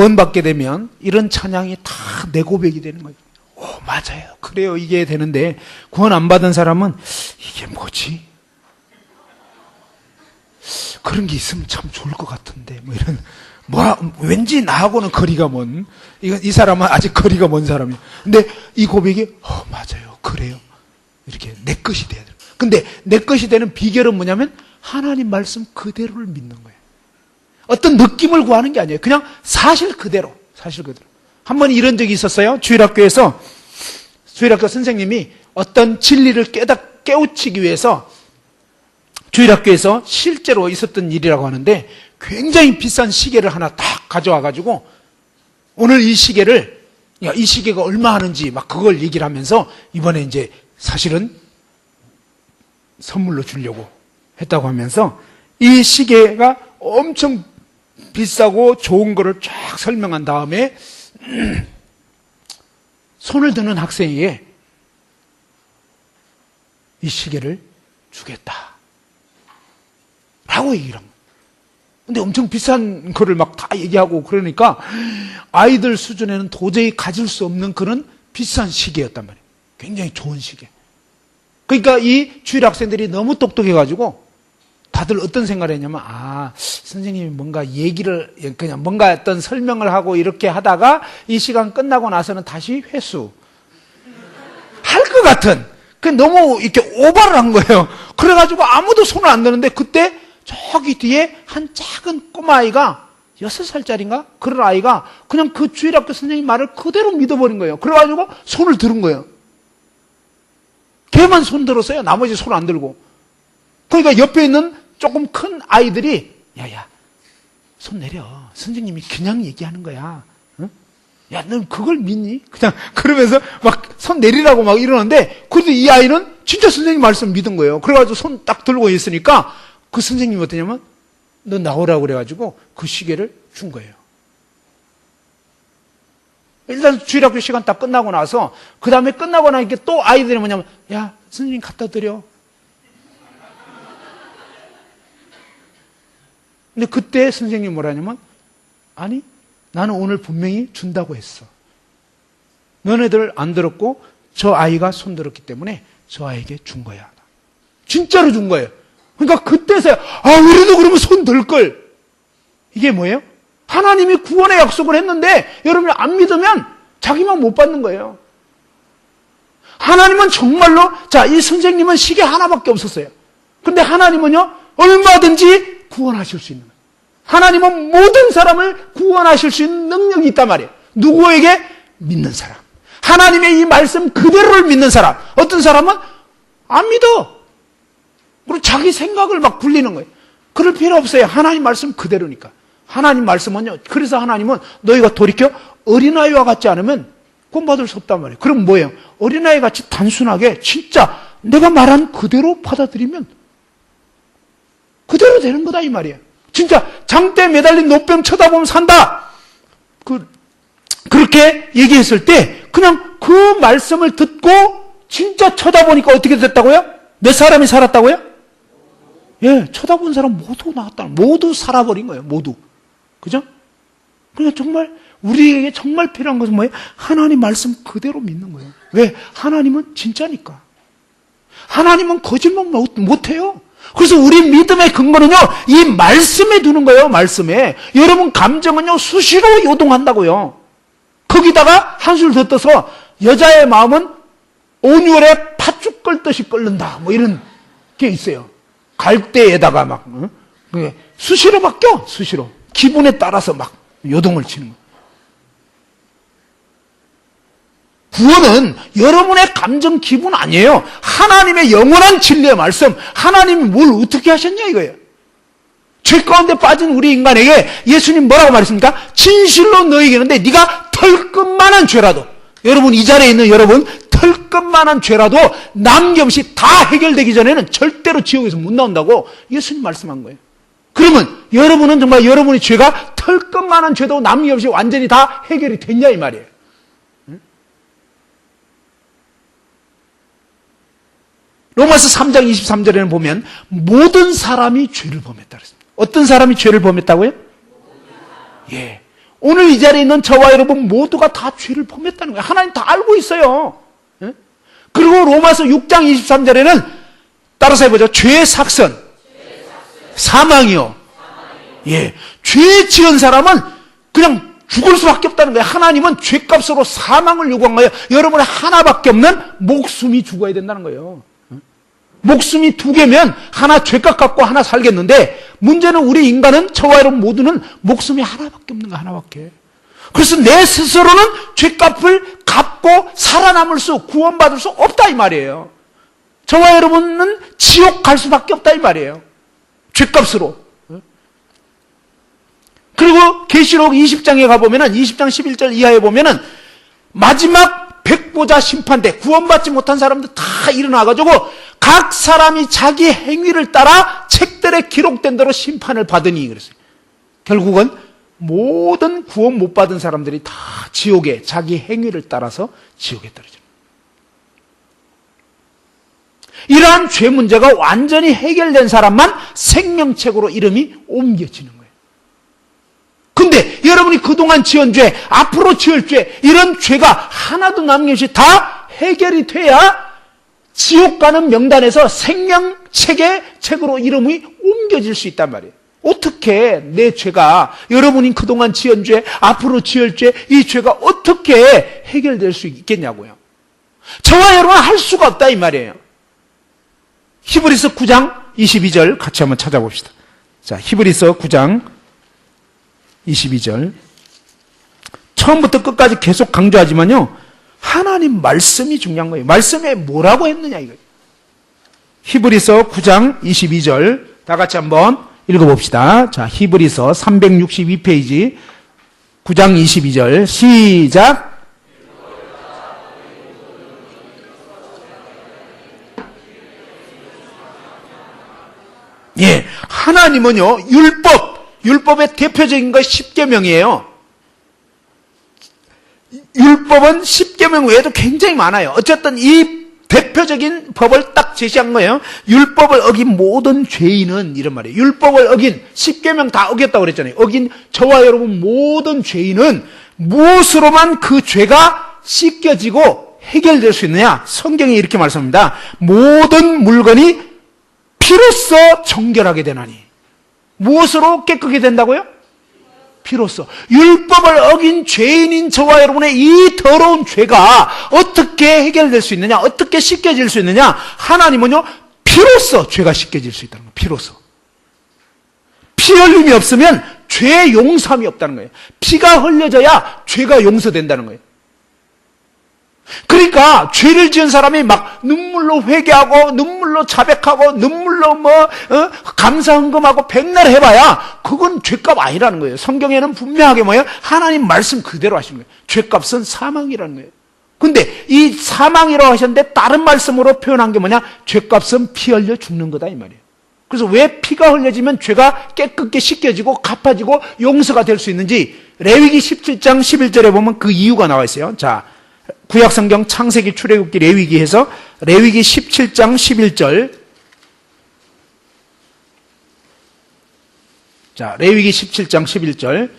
구원받게 되면 이런 찬양이 다 내 고백이 되는 거예요. 오, 맞아요. 그래요. 이게 되는데 구원 안 받은 사람은 이게 뭐지? 그런 게 있으면 참 좋을 것 같은데 뭐 이런 왠지 나하고는 거리가 먼 이 사람은 아직 거리가 먼 사람이에요. 근데 이 고백이 맞아요. 그래요. 이렇게 내 것이 돼야 돼요. 근데 내 것이 되는 비결은 뭐냐면 하나님 말씀 그대로를 믿는 거예요. 어떤 느낌을 구하는 게 아니에요. 그냥 사실 그대로. 한 번 이런 적이 있었어요. 주일학교 선생님이 어떤 진리를 깨우치기 위해서 주일학교에서 실제로 있었던 일이라고 하는데 굉장히 비싼 시계를 하나 딱 가져와가지고 오늘 이 시계가 얼마 하는지 막 그걸 얘기를 하면서 이번에 이제 사실은 선물로 주려고 했다고 하면서 이 시계가 엄청 비싸고 좋은 거를 쫙 설명한 다음에 손을 드는 학생에게 이 시계를 주겠다 라고 얘기를 합니다. 근데 엄청 비싼 거를 막 다 얘기하고 그러니까 아이들 수준에는 도저히 가질 수 없는 그런 비싼 시계였단 말이에요. 굉장히 좋은 시계. 그러니까 이 주일 학생들이 너무 똑똑해가지고 다들 어떤 생각을 했냐면 선생님이 뭔가 그냥 뭔가 어떤 설명을 하고 이렇게 하다가 이 시간 끝나고 나서는 다시 회수 할 것 같은 너무 이렇게 오버를 한 거예요. 그래가지고 아무도 손을 안 드는데 그때 저기 뒤에 한 작은 꼬마아이가 6살짜리인가? 그런 아이가 그냥 그 주일학교 선생님 말을 그대로 믿어버린 거예요. 그래가지고 손을 들은 거예요. 걔만 손 들었어요. 나머지 손 안 들고. 그러니까 옆에 있는 조금 큰 아이들이 야야 손 내려. 선생님이 그냥 얘기하는 거야. 응? 야, 넌 그걸 믿니? 그냥 그러면서 막 손 내리라고 막 이러는데 그래도 이 아이는 진짜 선생님 말씀 믿은 거예요. 그래가지고 손 딱 들고 있으니까 그 선생님이 어떠냐면 너 나오라고 그래가지고 그 시계를 준 거예요. 일단 주일학교 시간 딱 끝나고 나서 그 다음에 끝나고 나니까 또 아이들이 뭐냐면 야 선생님 갖다 드려. 근데 그때 선생님이 뭐라냐면 아니 나는 오늘 분명히 준다고 했어. 너네들 안 들었고 저 아이가 손 들었기 때문에 저 아이에게 준 거야. 진짜로 준 거예요. 그러니까 그때서야 우리도 그러면 손 들걸. 이게 뭐예요? 하나님이 구원의 약속을 했는데 여러분이 안 믿으면 자기만 못 받는 거예요. 하나님은 정말로 이 선생님은 시계 하나밖에 없었어요. 근데 하나님은요 얼마든지 구원하실 수 있는 거예요. 하나님은 모든 사람을 구원하실 수 있는 능력이 있단 말이에요. 누구에게? 믿는 사람. 하나님의 이 말씀 그대로를 믿는 사람. 어떤 사람은 안 믿어. 그리고 자기 생각을 막 굴리는 거예요. 그럴 필요 없어요. 하나님 말씀 그대로니까. 하나님 말씀은요. 그래서 하나님은 너희가 돌이켜 어린아이와 같지 않으면 구원받을 수 없단 말이에요. 그럼 뭐예요? 어린아이 같이 단순하게 진짜 내가 말한 그대로 받아들이면 그대로 되는 거다 이 말이에요. 진짜 장대에 매달린 노뱀 쳐다보면 산다. 그렇게 얘기했을 때 그냥 그 말씀을 듣고 진짜 쳐다보니까 어떻게 됐다고요? 몇 사람이 살았다고요? 예, 쳐다본 사람 모두 나왔다. 모두 살아버린 거예요. 모두. 그죠? 그러니까 정말 우리에게 정말 필요한 것은 뭐예요? 하나님 말씀 그대로 믿는 거예요. 왜? 하나님은 진짜니까. 하나님은 거짓말 못해요. 그래서 우리 믿음의 근거는요, 이 말씀에 두는 거예요, 말씀에. 여러분 감정은요, 수시로 요동한다고요. 거기다가 한술 더 떠서 여자의 마음은 온유월에 팥죽 끓듯이 끓는다. 뭐 이런 게 있어요. 갈대에다가 막, 수시로 바뀌어, 수시로. 기분에 따라서 막 요동을 치는 거예요. 구원은 여러분의 감정, 기분 아니에요. 하나님의 영원한 진리의 말씀, 하나님이 뭘 어떻게 하셨냐 이거예요. 죄 가운데 빠진 우리 인간에게 예수님 뭐라고 말했습니까? 진실로 너에게 있는데 네가 털끝만한 죄라도, 여러분 이 자리에 있는 여러분 털끝만한 죄라도 남김없이 다 해결되기 전에는 절대로 지옥에서 못 나온다고 예수님 말씀한 거예요. 그러면 여러분은 정말 여러분의 죄가 털끝만한 죄도 남김없이 완전히 다 해결이 됐냐 이 말이에요. 로마서 3장 23절에는 보면 모든 사람이 죄를 범했다 그랬습니다. 어떤 사람이 죄를 범했다고요? 예, 오늘 이 자리에 있는 저와 여러분 모두가 다 죄를 범했다는 거예요. 하나님 다 알고 있어요. 예? 그리고 로마서 6장 23절에는 따라서 해보죠. 죄의 삭선, 사망이요. 예, 죄 지은 사람은 그냥 죽을 수밖에 없다는 거예요. 하나님은 죄값으로 사망을 요구한 거예요. 여러분의 하나밖에 없는 목숨이 죽어야 된다는 거예요. 목숨이 두 개면 하나 죄값 갖고 하나 살겠는데, 문제는 우리 인간은, 저와 여러분 모두는 목숨이 하나밖에 없는 거, 하나밖에. 그래서 내 스스로는 죄값을 갚고 살아남을 수, 구원받을 수 없다 이 말이에요. 저와 여러분은 지옥 갈 수밖에 없다 이 말이에요. 죄값으로. 그리고 계시록 20장에 가보면은, 20장 11절 이하에 보면은 마지막 백보자 심판대, 구원받지 못한 사람들 다 일어나가지고 각 사람이 자기 행위를 따라 책들에 기록된 대로 심판을 받으니, 그랬어요. 결국은 모든 구원 못 받은 사람들이 다 지옥에, 자기 행위를 따라서 지옥에 떨어져요. 이러한 죄 문제가 완전히 해결된 사람만 생명책으로 이름이 옮겨지는 거예요. 근데 여러분이 그동안 지은 죄, 앞으로 지을 죄, 이런 죄가 하나도 남김없이 다 해결이 돼야 지옥 가는 명단에서 생명책의 책으로 이름이 옮겨질 수 있단 말이에요. 어떻게 내 죄가, 여러분이 그동안 지은 죄, 앞으로 지을 죄, 이 죄가 어떻게 해결될 수 있겠냐고요. 저와 여러분은 할 수가 없다 이 말이에요. 히브리서 9장 22절 같이 한번 찾아봅시다. 자, 히브리서 9장 22절. 처음부터 끝까지 계속 강조하지만요, 하나님 말씀이 중요한 거예요. 말씀에 뭐라고 했느냐 이거예요. 히브리서 9장 22절 다 같이 한번 읽어봅시다. 자, 히브리서 362페이지 9장 22절 시작. 예, 하나님은요, 율법의 대표적인 거 10계명이에요. 율법은 10계명 외에도 굉장히 많아요. 어쨌든 이 대표적인 법을 딱 제시한 거예요. 율법을 어긴 모든 죄인은, 이런 말이에요. 율법을 어긴, 10계명 다 어겼다고 그랬잖아요. 어긴 저와 여러분 모든 죄인은 무엇으로만 그 죄가 씻겨지고 해결될 수 있느냐? 성경이 이렇게 말씀합니다. 모든 물건이 피로써 정결하게 되나니. 무엇으로 깨끗게 된다고요? 피로써. 율법을 어긴 죄인인 저와 여러분의 이 더러운 죄가 어떻게 해결될 수 있느냐? 어떻게 씻겨질 수 있느냐? 하나님은요, 피로써 죄가 씻겨질 수 있다는 거예요. 피로써. 피 흘림이 없으면 죄 용서함이 없다는 거예요. 피가 흘려져야 죄가 용서된다는 거예요. 그러니까 죄를 지은 사람이 막 눈물로 회개하고 눈물로 자백하고 눈물로 감사 헌금하고 백날 해봐야 그건 죄값 아니라는 거예요. 성경에는 분명하게 뭐예요? 하나님 말씀 그대로 하신 거예요. 죄값은 사망이라는 거예요. 근데 이 사망이라고 하셨는데 다른 말씀으로 표현한 게 뭐냐? 죄값은 피 흘려 죽는 거다 이 말이에요. 그래서 왜 피가 흘려지면 죄가 깨끗게 씻겨지고 갚아지고 용서가 될 수 있는지 레위기 17장 11절에 보면 그 이유가 나와 있어요. 자, 구약성경 창세기 출애굽기 레위기에서 레위기 17장 11절. 자, 레위기 17장 11절.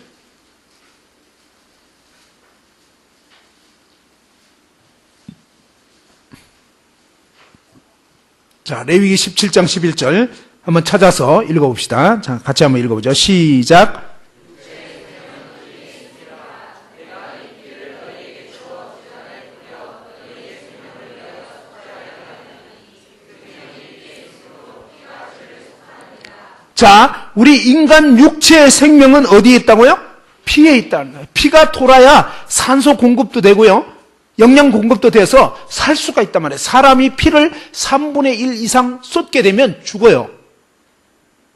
자, 레위기 17장 11절 한번 찾아서 읽어봅시다. 자, 같이 한번 읽어보죠. 시작. 자, 우리 인간 육체의 생명은 어디에 있다고요? 피에 있다는 거예요. 피가 돌아야 산소 공급도 되고요, 영양 공급도 돼서 살 수가 있단 말이에요. 사람이 피를 3분의 1 이상 쏟게 되면 죽어요.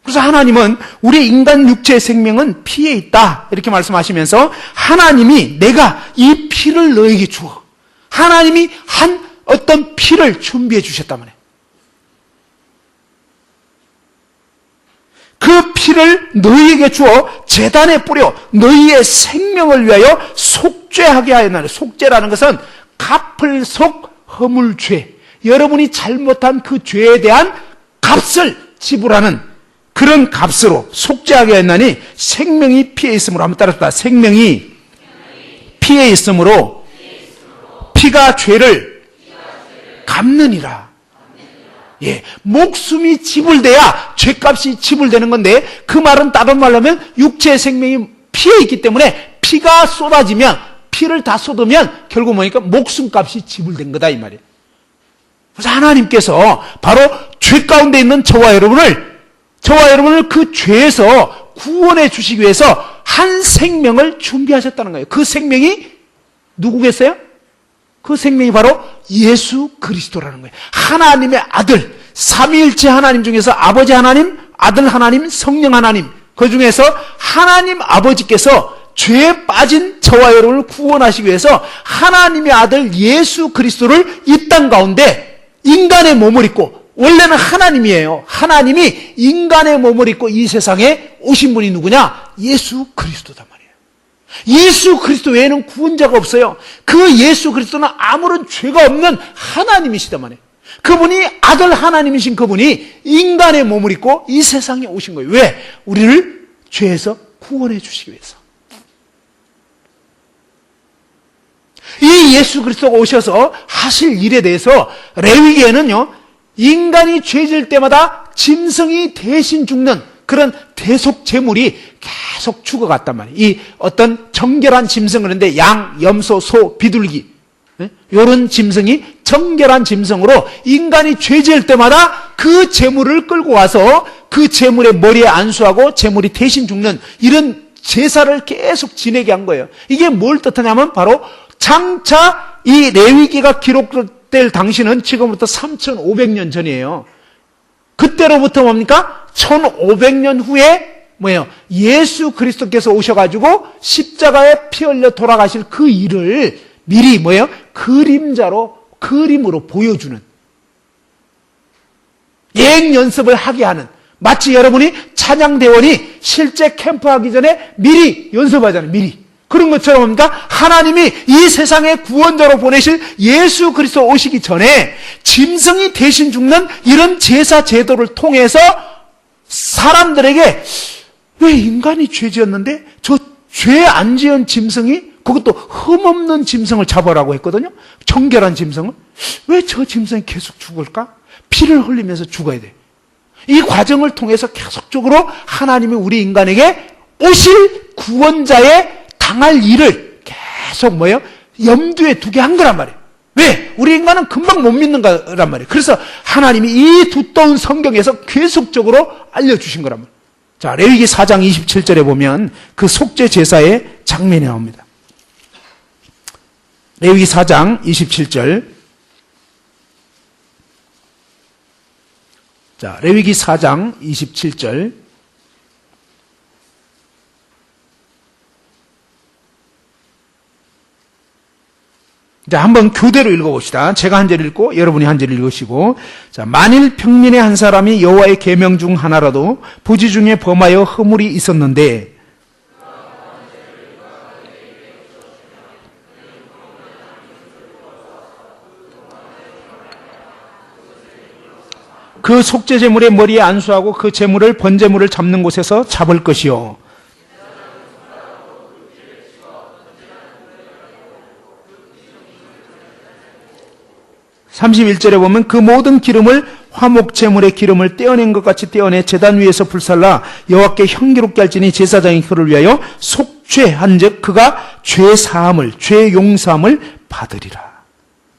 그래서 하나님은 우리 인간 육체의 생명은 피에 있다 이렇게 말씀하시면서 하나님이 내가 이 피를 너에게 주어, 하나님이 한 어떤 피를 준비해 주셨단 말이에요. 그 피를 너희에게 주어 제단에 뿌려 너희의 생명을 위하여 속죄하게 하였나니. 속죄라는 것은 갚을 속 허물죄, 여러분이 잘못한 그 죄에 대한 값을 지불하는 그런 값으로 속죄하게 했나니 생명이 피에 있으므로. 한번 따라합시다. 생명이 피에 있으므로 피가 죄를 갚느니라. 예, 목숨이 지불돼야 죄값이 지불되는 건데, 그 말은 다른 말로 하면 육체의 생명이 피에 있기 때문에 피가 쏟아지면, 피를 다 쏟으면 결국 뭐니까 목숨값이 지불된 거다 이 말이에요. 그래서 하나님께서 바로 죄 가운데 있는 저와 여러분을 그 죄에서 구원해 주시기 위해서 한 생명을 준비하셨다는 거예요. 그 생명이 누구겠어요? 그 생명이 바로 예수 그리스도라는 거예요. 하나님의 아들, 삼위일체 하나님 중에서 아버지 하나님, 아들 하나님, 성령 하나님, 그 중에서 하나님 아버지께서 죄에 빠진 저와 여러분을 구원하시기 위해서 하나님의 아들 예수 그리스도를 이 땅 가운데 인간의 몸을 입고, 원래는 하나님이에요. 하나님이 인간의 몸을 입고 이 세상에 오신 분이 누구냐? 예수 그리스도단 말이에요. 예수 그리스도 외에는 구원자가 없어요. 그 예수 그리스도는 아무런 죄가 없는 하나님이시단 말이에요. 그분이 아들 하나님이신 그분이 인간의 몸을 입고 이 세상에 오신 거예요. 왜? 우리를 죄에서 구원해 주시기 위해서. 이 예수 그리스도가 오셔서 하실 일에 대해서 레위기에는요, 인간이 죄질 때마다 짐승이 대신 죽는 그런 대속 제물이 계속 죽어갔단 말이에요. 이 어떤 정결한 짐승, 그런데 양, 염소, 소, 비둘기, 이런 짐승이 정결한 짐승으로 인간이 죄질 때마다 그 제물을 끌고 와서 그 제물의 머리에 안수하고 제물이 대신 죽는 이런 제사를 계속 지내게 한 거예요. 이게 뭘 뜻하냐면 바로 장차 이 레위기가 기록될 당시는 지금부터 3,500년 전이에요. 그때로부터 뭡니까? 1,500년 후에 뭐예요? 예수 그리스도께서 오셔가지고 십자가에 피 흘려 돌아가실 그 일을 미리 뭐예요? 그림으로 보여주는, 예행 연습을 하게 하는, 마치 여러분이 찬양대원이 실제 캠프하기 전에 미리 연습하잖아요. 미리. 그런 것처럼 뭡니까? 하나님이 이 세상에 구원자로 보내실 예수 그리스도 오시기 전에 짐승이 대신 죽는 이런 제사 제도를 통해서 사람들에게, 왜 인간이 죄 지었는데 저 죄 안 지은 짐승이, 그것도 흠없는 짐승을 잡아라고 했거든요. 정결한 짐승을. 왜 저 짐승이 계속 죽을까? 피를 흘리면서 죽어야 돼. 이 과정을 통해서 계속적으로 하나님이 우리 인간에게 오실 구원자의 당할 일을 계속 뭐예요? 염두에 두게 한 거란 말이에요. 왜? 우리 인간은 금방 못 믿는 거란 말이에요. 그래서 하나님이 이 두꺼운 성경에서 계속적으로 알려주신 거란 말이에요. 자, 레위기 4장 27절에 보면 그 속죄 제사의 장면이 나옵니다. 레위기 4장 27절. 자, 레위기 4장 27절. 자, 한번 교대로 읽어봅시다. 제가 한 절 읽고 여러분이 한 절 읽으시고. 자, 만일 평민의 한 사람이 여호와의 계명 중 하나라도 부지 중에 범하여 허물이 있었는데 그 속죄 제물의 머리에 안수하고 그 제물을 번제물을 잡는 곳에서 잡을 것이요. 31절에 보면 그 모든 기름을 화목 제물의 기름을 떼어낸 것 같이 떼어내 제단 위에서 불살라 여호와께 향기롭게 할지니 제사장이 그를 위하여 속죄한즉 그가 죄 사함을, 죄 용서함을 받으리라.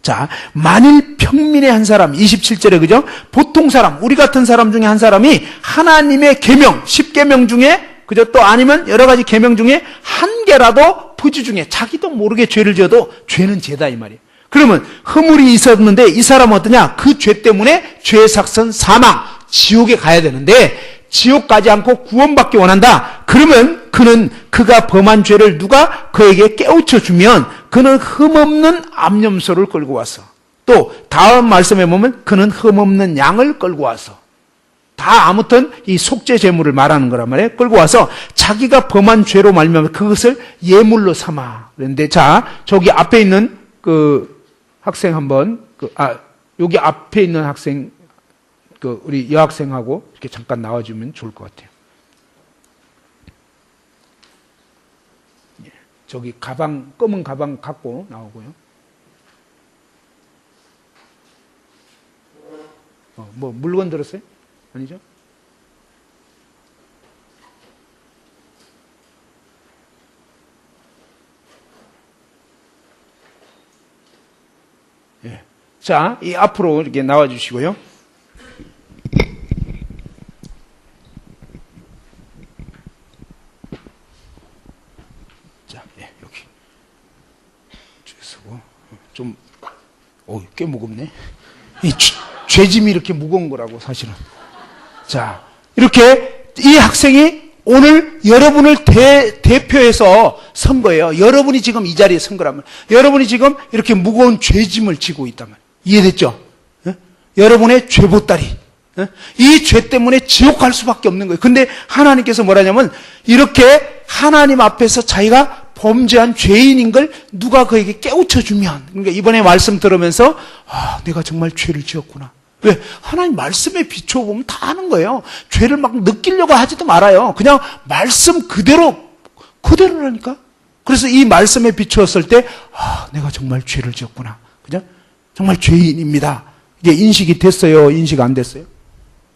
자, 만일 평민의 한 사람, 27절에 그죠? 보통 사람, 우리 같은 사람 중에 한 사람이 하나님의 계명, 10계명 중에 그죠? 또 아니면 여러 가지 계명 중에 한 개라도 부지 중에 자기도 모르게 죄를 지어도 죄는 죄다 이 말이에요. 그러면 허물이 있었는데 이 사람은 어떠냐? 그 죄 때문에 죄의 삭선 사망, 지옥에 가야 되는데 지옥 가지 않고 구원받기 원한다. 그러면 그가 범한 죄를 누가 그에게 깨우쳐 주면 그는 흠없는 암염소를 끌고 와서, 또 다음 말씀에 보면 그는 흠없는 양을 끌고 와서, 다 아무튼 이 속죄 제물을 말하는 거란 말이에요. 끌고 와서 자기가 범한 죄로 말미암아 그것을 예물로 삼아. 그런데 자, 저기 앞에 있는 그 학생 한번 여기 앞에 있는 학생 우리 여학생하고 이렇게 잠깐 나와주면 좋을 것 같아요. 저기 가방, 검은 가방 갖고 나오고요. 뭐 물건 들었어요? 아니죠? 예. 자, 이 앞으로 이렇게 나와 주시고요. 자, 예, 여기. 쓰고 좀, 꽤 무겁네. 이 죄짐이 이렇게 무거운 거라고, 사실은. 자, 이렇게 이 학생이 오늘 여러분을 대표해서 선 거예요. 여러분이 지금 이 자리에 선 거라면. 여러분이 지금 이렇게 무거운 죄짐을 지고 있단 말이에요. 이해됐죠? 여러분의 죄보따리. 이 죄 때문에 지옥 갈 수밖에 없는 거예요. 근데 하나님께서 뭐라냐면 이렇게 하나님 앞에서 자기가 범죄한 죄인인 걸 누가 그에게 깨우쳐주면, 그러니까 이번에 말씀 들으면서 내가 정말 죄를 지었구나. 왜? 하나님 말씀에 비춰보면 다 아는 거예요. 죄를 막 느끼려고 하지도 말아요. 그냥 말씀 그대로라니까. 그래서 이 말씀에 비추었을 때 내가 정말 죄를 지었구나. 그죠? 정말 죄인입니다. 이게 인식이 됐어요? 인식 안 됐어요?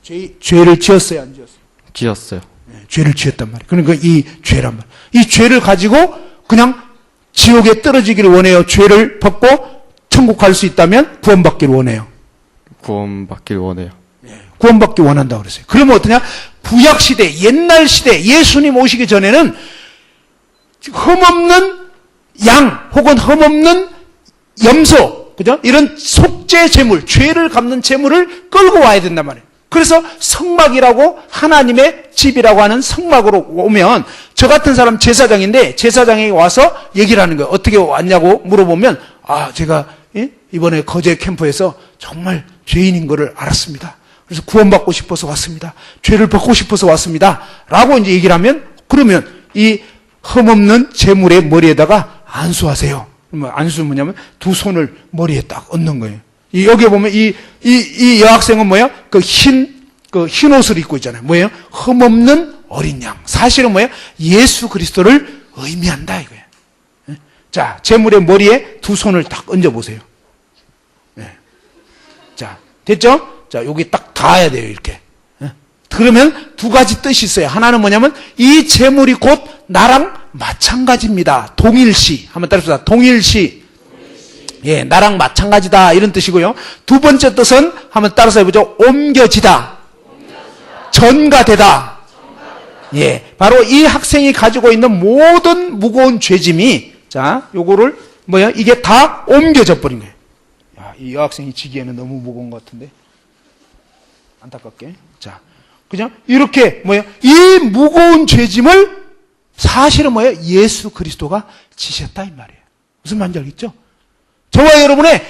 죄를 지었어요? 안 지었어요? 지었어요. 네, 죄를 지었단 말이에요. 그러니까 이 죄란 말이에요. 이 죄를 가지고 그냥 지옥에 떨어지기를 원해요? 죄를 벗고 천국 갈 수 있다면 구원받기를 원해요? 구원받기를 원해요. 구원받기 원한다고 그랬어요. 그러면 어떠냐? 구약시대, 옛날 시대, 예수님 오시기 전에는 흠없는 양 혹은 흠없는 염소, 그죠? 이런 속죄 제물, 죄를 갚는 제물을 끌고 와야 된단 말이에요. 그래서 성막이라고, 하나님의 집이라고 하는 성막으로 오면, 저 같은 사람 제사장인데 제사장이 와서 얘기를 하는 거예요. 어떻게 왔냐고 물어보면 제가 이번에 거제 캠프에서 정말 죄인인 거를 알았습니다. 그래서 구원받고 싶어서 왔습니다. 죄를 벗고 싶어서 왔습니다. 라고 이제 얘기를 하면, 그러면 이 흠없는 제물의 머리에다가 안수하세요. 안수는 뭐냐면 두 손을 머리에 딱 얹는 거예요. 여기에 보면 이 여학생은 뭐예요? 흰 옷을 입고 있잖아요. 뭐예요? 흠없는 어린 양. 사실은 뭐예요? 예수 그리스도를 의미한다, 이거예요. 자, 제물의 머리에 두 손을 딱 얹어보세요. 자, 됐죠? 자, 여기 딱 닿아야 돼요, 이렇게. 그러면 두 가지 뜻이 있어요. 하나는 뭐냐면, 이 제물이 곧 나랑 마찬가지입니다. 동일시. 한번 따라해보자. 동일시. 예, 나랑 마찬가지다. 이런 뜻이고요. 두 번째 뜻은 한번 따라서 해보죠. 옮겨지다. 전가되다. 예, 바로 이 학생이 가지고 있는 모든 무거운 죄짐이, 자, 요거를 이게 다 옮겨져 버린 거예요. 이 여학생이 지기에는 너무 무거운 것 같은데. 안타깝게. 자, 그냥 이렇게 이 무거운 죄짐을 사실은 예수 그리스도가 지셨다, 이 말이에요. 무슨 말인지 알겠죠? 저와 여러분의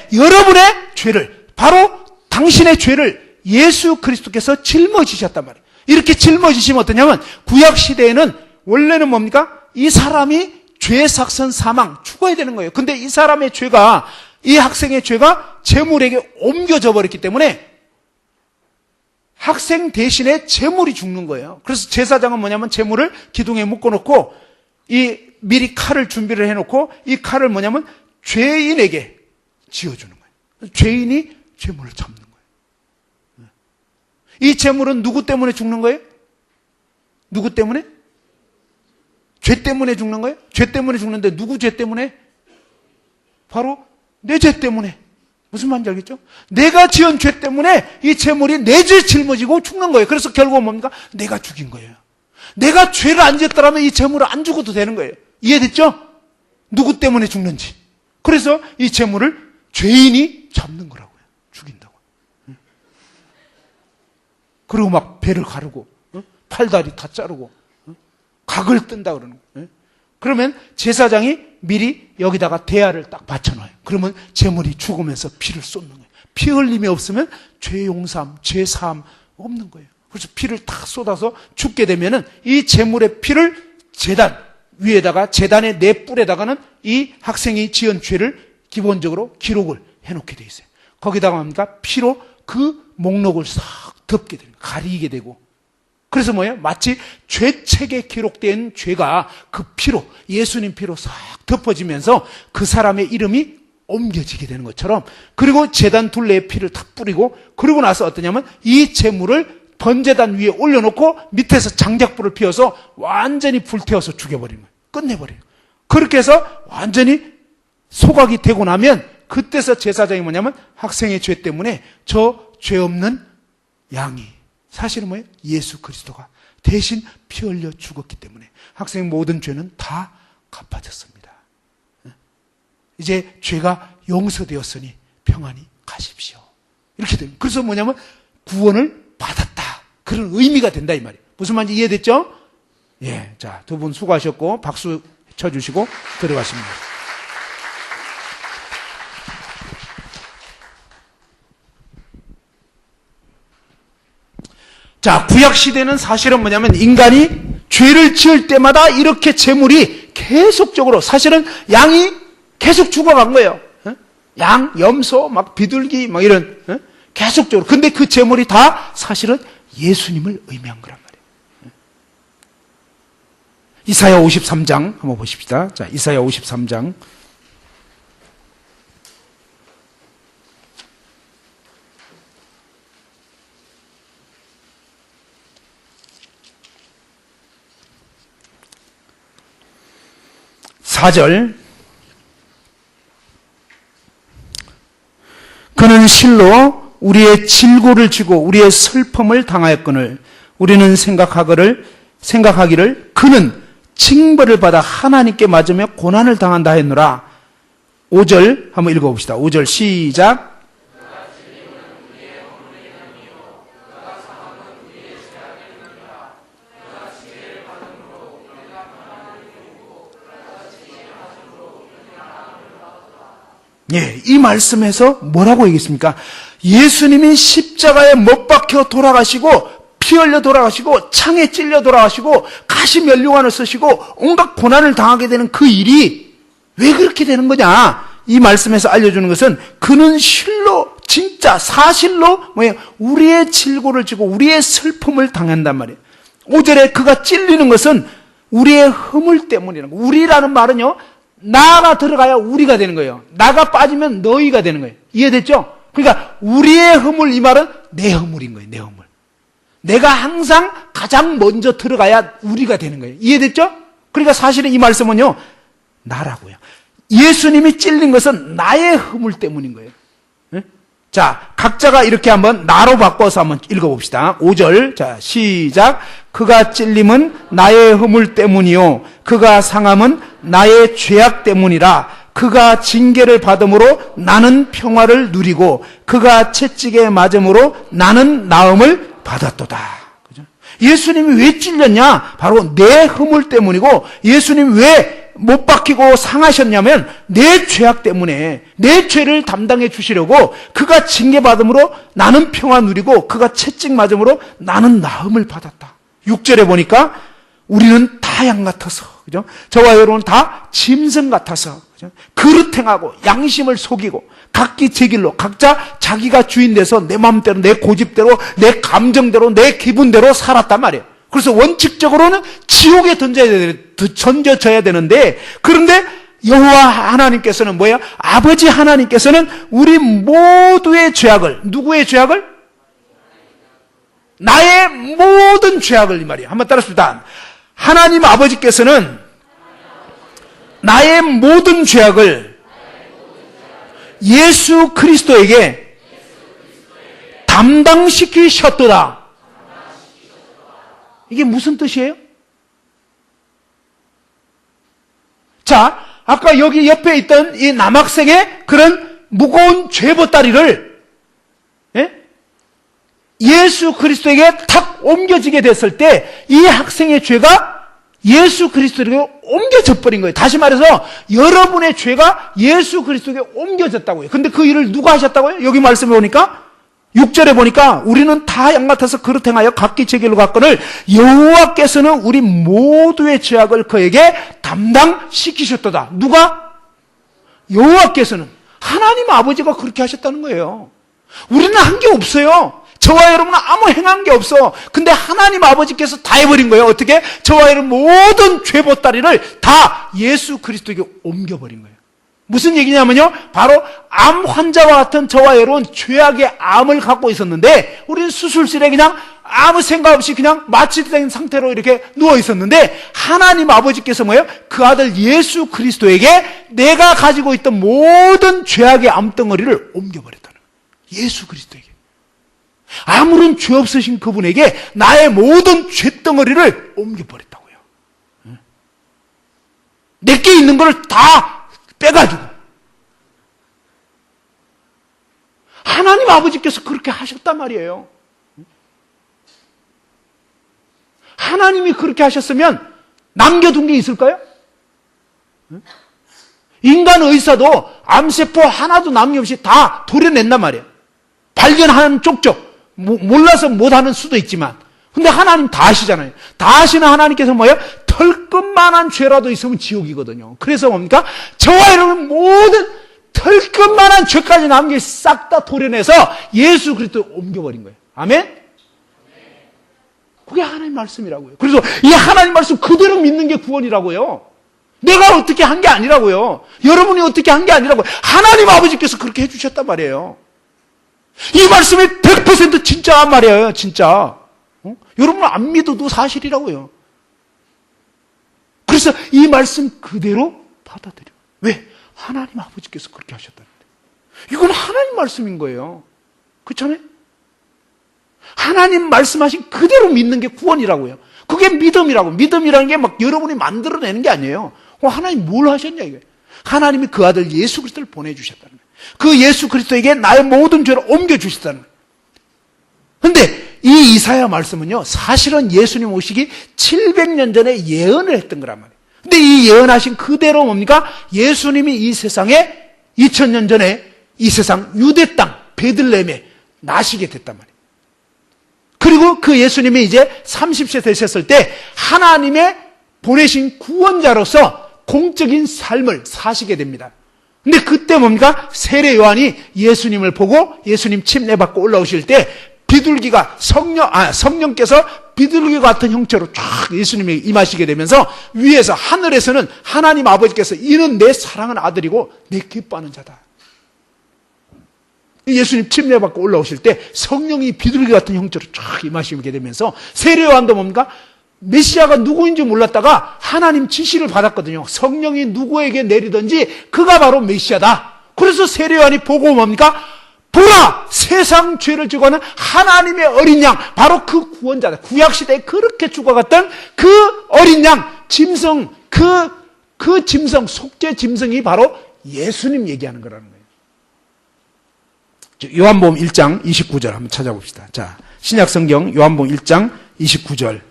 죄를, 바로 당신의 죄를 예수 그리스도께서 짊어지셨단 말이에요. 이렇게 짊어지시면 어떠냐면, 구약 시대에는 원래는 뭡니까? 이 사람이 죄, 삭선, 사망, 죽어야 되는 거예요. 근데 이 사람의 죄가, 이 학생의 죄가 제물에게 옮겨져 버렸기 때문에 학생 대신에 제물이 죽는 거예요. 그래서 제사장은 뭐냐면 제물을 기둥에 묶어놓고 미리 칼을 준비를 해놓고 이 칼을 뭐냐면 죄인에게 쥐어주는 거예요. 죄인이 제물을 잡는 거예요. 이 제물은 누구 때문에 죽는 거예요? 누구 때문에? 죄 때문에 죽는 거예요? 죄 때문에 죽는데 누구 죄 때문에? 바로 내 죄 때문에. 무슨 말인지 알겠죠? 내가 지은 죄 때문에 이 제물이 내 죄 짊어지고 죽는 거예요. 그래서 결국은 뭡니까? 내가 죽인 거예요. 내가 죄를 안 지었더라면 이 제물을 안 죽어도 되는 거예요. 이해됐죠? 누구 때문에 죽는지. 그래서 이 제물을 죄인이 잡는 거라고요. 죽인다고. 그리고 막 배를 가르고 팔다리 다 자르고 각을 뜬다 그러는 거예요. 그러면 제사장이 미리 여기다가 대야를 딱 받쳐놔요. 그러면 제물이 죽으면서 피를 쏟는 거예요. 피 흘림이 없으면 죄 용서함, 죄 사함 없는 거예요. 그래서 피를 탁 쏟아서 죽게 되면은 이 제물의 피를 제단 위에다가, 제단의 네 뿔에다가는 이 학생이 지은 죄를 기본적으로 기록을 해놓게 돼 있어요. 거기다가 뭡니까? 피로 그 목록을 싹 덮게 되는 거예요. 가리게 되고. 그래서 뭐예요? 마치 죄책에 기록된 죄가 그 피로, 예수님 피로 싹 덮어지면서 그 사람의 이름이 옮겨지게 되는 것처럼, 그리고 제단 둘레에 피를 탁 뿌리고, 그러고 나서 어떠냐면 이 제물을 번제단 위에 올려놓고 밑에서 장작불을 피워서 완전히 불태워서 죽여버리는 거예요. 끝내버려요. 그렇게 해서 완전히 소각이 되고 나면 그때서 제사장이 뭐냐면 학생의 죄 때문에 저 죄 없는 양이, 사실은 뭐예요? 예수 그리스도가 대신 피 흘려 죽었기 때문에 학생의 모든 죄는 다 갚아졌습니다. 이제 죄가 용서되었으니 평안히 가십시오. 이렇게 됩니다. 그래서 뭐냐면 구원을 받았다. 그런 의미가 된다 이 말이에요. 무슨 말인지 이해됐죠? 예, 자, 두 분 수고하셨고 박수 쳐주시고 들어가십니다. 자, 구약시대는 사실은 뭐냐면 인간이 죄를 지을 때마다 이렇게 제물이 계속적으로, 사실은 양이 계속 죽어간 거예요. 양, 염소, 막 비둘기, 막 이런, 계속적으로. 근데 그 제물이 다 사실은 예수님을 의미한 거란 말이에요. 이사야 53장 한번 보십시다. 자, 이사야 53장. (4절) 그는 실로 우리의 질고를 지고 우리의 슬픔을 당하였거늘 우리는 생각하기를 그는 징벌을 받아 하나님께 맞으며 고난을 당한다 했노라. 5절 한번 읽어봅시다. 5절 시작. 예, 이 말씀에서 뭐라고 얘기했습니까? 예수님이 십자가에 못 박혀 돌아가시고 피 흘려 돌아가시고 창에 찔려 돌아가시고 가시 면류관을 쓰시고 온갖 고난을 당하게 되는 그 일이 왜 그렇게 되는 거냐? 이 말씀에서 알려주는 것은 그는 실로, 진짜 사실로 뭐예요? 우리의 질고를 지고 우리의 슬픔을 당한단 말이에요. 5절에 그가 찔리는 것은 우리의 허물 때문이라는 거예요. 우리라는 말은요, 나가 들어가야 우리가 되는 거예요. 나가 빠지면 너희가 되는 거예요. 이해됐죠? 그러니까 우리의 허물, 이 말은 내 허물인 거예요. 내 허물. 내가 항상 가장 먼저 들어가야 우리가 되는 거예요. 이해됐죠? 그러니까 사실은 이 말씀은요, 나라고요. 예수님이 찔린 것은 나의 허물 때문인 거예요. 자, 각자가 이렇게 한번 나로 바꿔서 한번 읽어봅시다. 5절, 자, 시작. 그가 찔림은 나의 허물 때문이요 그가 상함은 나의 죄악 때문이라. 그가 징계를 받음으로 나는 평화를 누리고 그가 채찍에 맞음으로 나는 나음을 받았도다. 그죠? 예수님이 왜 찔렸냐? 바로 내 허물 때문이고, 예수님 왜 못 박히고 상하셨냐면 내 죄악 때문에, 내 죄를 담당해 주시려고 그가 징계받음으로 나는 평화 누리고 그가 채찍 맞음으로 나는 나음을 받았다. 6절에 보니까 우리는 다 양 같아서, 그죠? 저와 여러분은 다 짐승 같아서, 그죠? 그릇 행하고 양심을 속이고 각기 제 길로 각자 자기가 주인 돼서 내 마음대로, 내 고집대로, 내 감정대로, 내 기분대로 살았단 말이에요. 그래서 원칙적으로는 지옥에 던져져야 되는데, 그런데 여호와 하나님께서는 뭐예요? 아버지 하나님께서는 우리 모두의 죄악을, 누구의 죄악을? 나의 모든 죄악을, 이 말이에요. 한번 따라합시다. 하나님 아버지께서는 나의 모든 죄악을 예수 그리스도에게 담당시키셨도다. 이게 무슨 뜻이에요? 자, 아까 여기 옆에 있던 이 남학생의 그런 무거운 죄 보따리를 예수 그리스도에게 탁 옮겨지게 됐을 때 이 학생의 죄가 예수 그리스도에게 옮겨져 버린 거예요. 다시 말해서 여러분의 죄가 예수 그리스도에게 옮겨졌다고요. 근데 그 일을 누가 하셨다고요? 여기 말씀해 보니까 6절에 보니까 우리는 다 양 같아서 그릇 행하여 각기 제 길로 갔거늘 여호와께서는 우리 모두의 죄악을 그에게 담당시키셨도다. 누가? 여호와께서는, 하나님 아버지가 그렇게 하셨다는 거예요. 우리는 한 게 없어요. 저 저와 여러분은 아무 행한 게 없어. 근데 하나님 아버지께서 다 해버린 거예요. 어떻게? 저와 여러분 모든 죄 보따리를 다 예수 그리스도에게 옮겨버린 거예요. 무슨 얘기냐면요, 바로 암 환자와 같은 저와 여러분 죄악의 암을 갖고 있었는데 우리는 수술실에 그냥 아무 생각 없이 그냥 마취된 상태로 이렇게 누워 있었는데 하나님 아버지께서 뭐예요? 그 아들 예수 그리스도에게 내가 가지고 있던 모든 죄악의 암덩어리를 옮겨버렸다는 거예요. 예수 그리스도에게. 아무런 죄 없으신 그분에게 나의 모든 죄덩어리를 옮겨버렸다고요. 내게 있는 걸 다 빼가지고. 하나님 아버지께서 그렇게 하셨단 말이에요. 하나님이 그렇게 하셨으면 남겨둔 게 있을까요? 인간 의사도 암세포 하나도 남김없이 다 도려낸단 말이에요. 발견하는 쪽쪽. 몰라서 못하는 수도 있지만. 근데 하나님 다 아시잖아요. 다 아시는 하나님께서 뭐예요? 털끝만한 죄라도 있으면 지옥이거든요. 그래서 뭡니까? 저와 여러분 모든 털끝만한 죄까지 남긴 싹 다 도려내서 예수 그리스도에 옮겨버린 거예요. 아멘? 그게 하나님 말씀이라고요. 그래서 이 하나님 말씀 그대로 믿는 게 구원이라고요. 내가 어떻게 한 게 아니라고요. 여러분이 어떻게 한 게 아니라고요. 하나님 아버지께서 그렇게 해주셨단 말이에요. 이 말씀이 100% 진짜란 말이에요. 진짜. 여러분 안 믿어도 사실이라고요. 그래서 이 말씀 그대로 받아들여. 왜? 하나님 아버지께서 그렇게 하셨다는데. 이건 하나님 말씀인 거예요. 그렇잖아요? 하나님 말씀하신 그대로 믿는 게 구원이라고요. 그게 믿음이라고. 믿음이라는 게 막 여러분이 만들어내는 게 아니에요. 하나님 뭘 하셨냐 이거예요. 하나님이 그 아들 예수 그리스도를 보내주셨다는 거예요. 그 예수 그리스도에게 나의 모든 죄를 옮겨주셨다는 거예요. 그런데 이 이사야 말씀은요, 사실은 예수님 오시기 700년 전에 예언을 했던 거란 말이에요. 근데 이 예언하신 그대로 뭡니까? 예수님이 이 세상에 2000년 전에 이 세상 유대 땅 베들레헴에 나시게 됐단 말이에요. 그리고 그 예수님이 이제 30세 되셨을 때 하나님의 보내신 구원자로서 공적인 삶을 사시게 됩니다. 근데 그때 뭡니까? 세례 요한이 예수님을 보고 예수님 침례받고 올라오실 때 비둘기가 성령께서 비둘기 같은 형체로 쫙 예수님이 임하시게 되면서 위에서 하늘에서는 하나님 아버지께서 이는 내 사랑하는 아들이고 내 기뻐하는 자다. 예수님 침례받고 올라오실 때 성령이 비둘기 같은 형체로 쫙 임하시게 되면서 세례 요한도 뭡니까? 메시아가 누구인지 몰랐다가 하나님 지시를 받았거든요. 성령이 누구에게 내리든지 그가 바로 메시아다. 그래서 세례 요한이 보고 뭡니까? 보라! 세상 죄를 지고 하는 하나님의 어린 양, 바로 그 구원자다. 구약시대에 그렇게 죽어갔던 그 어린 양, 짐승, 그 짐승, 속죄 짐승이 바로 예수님 얘기하는 거라는 거예요. 요한복음 1장 29절 한번 찾아봅시다. 자, 신약성경 요한복음 1장 29절.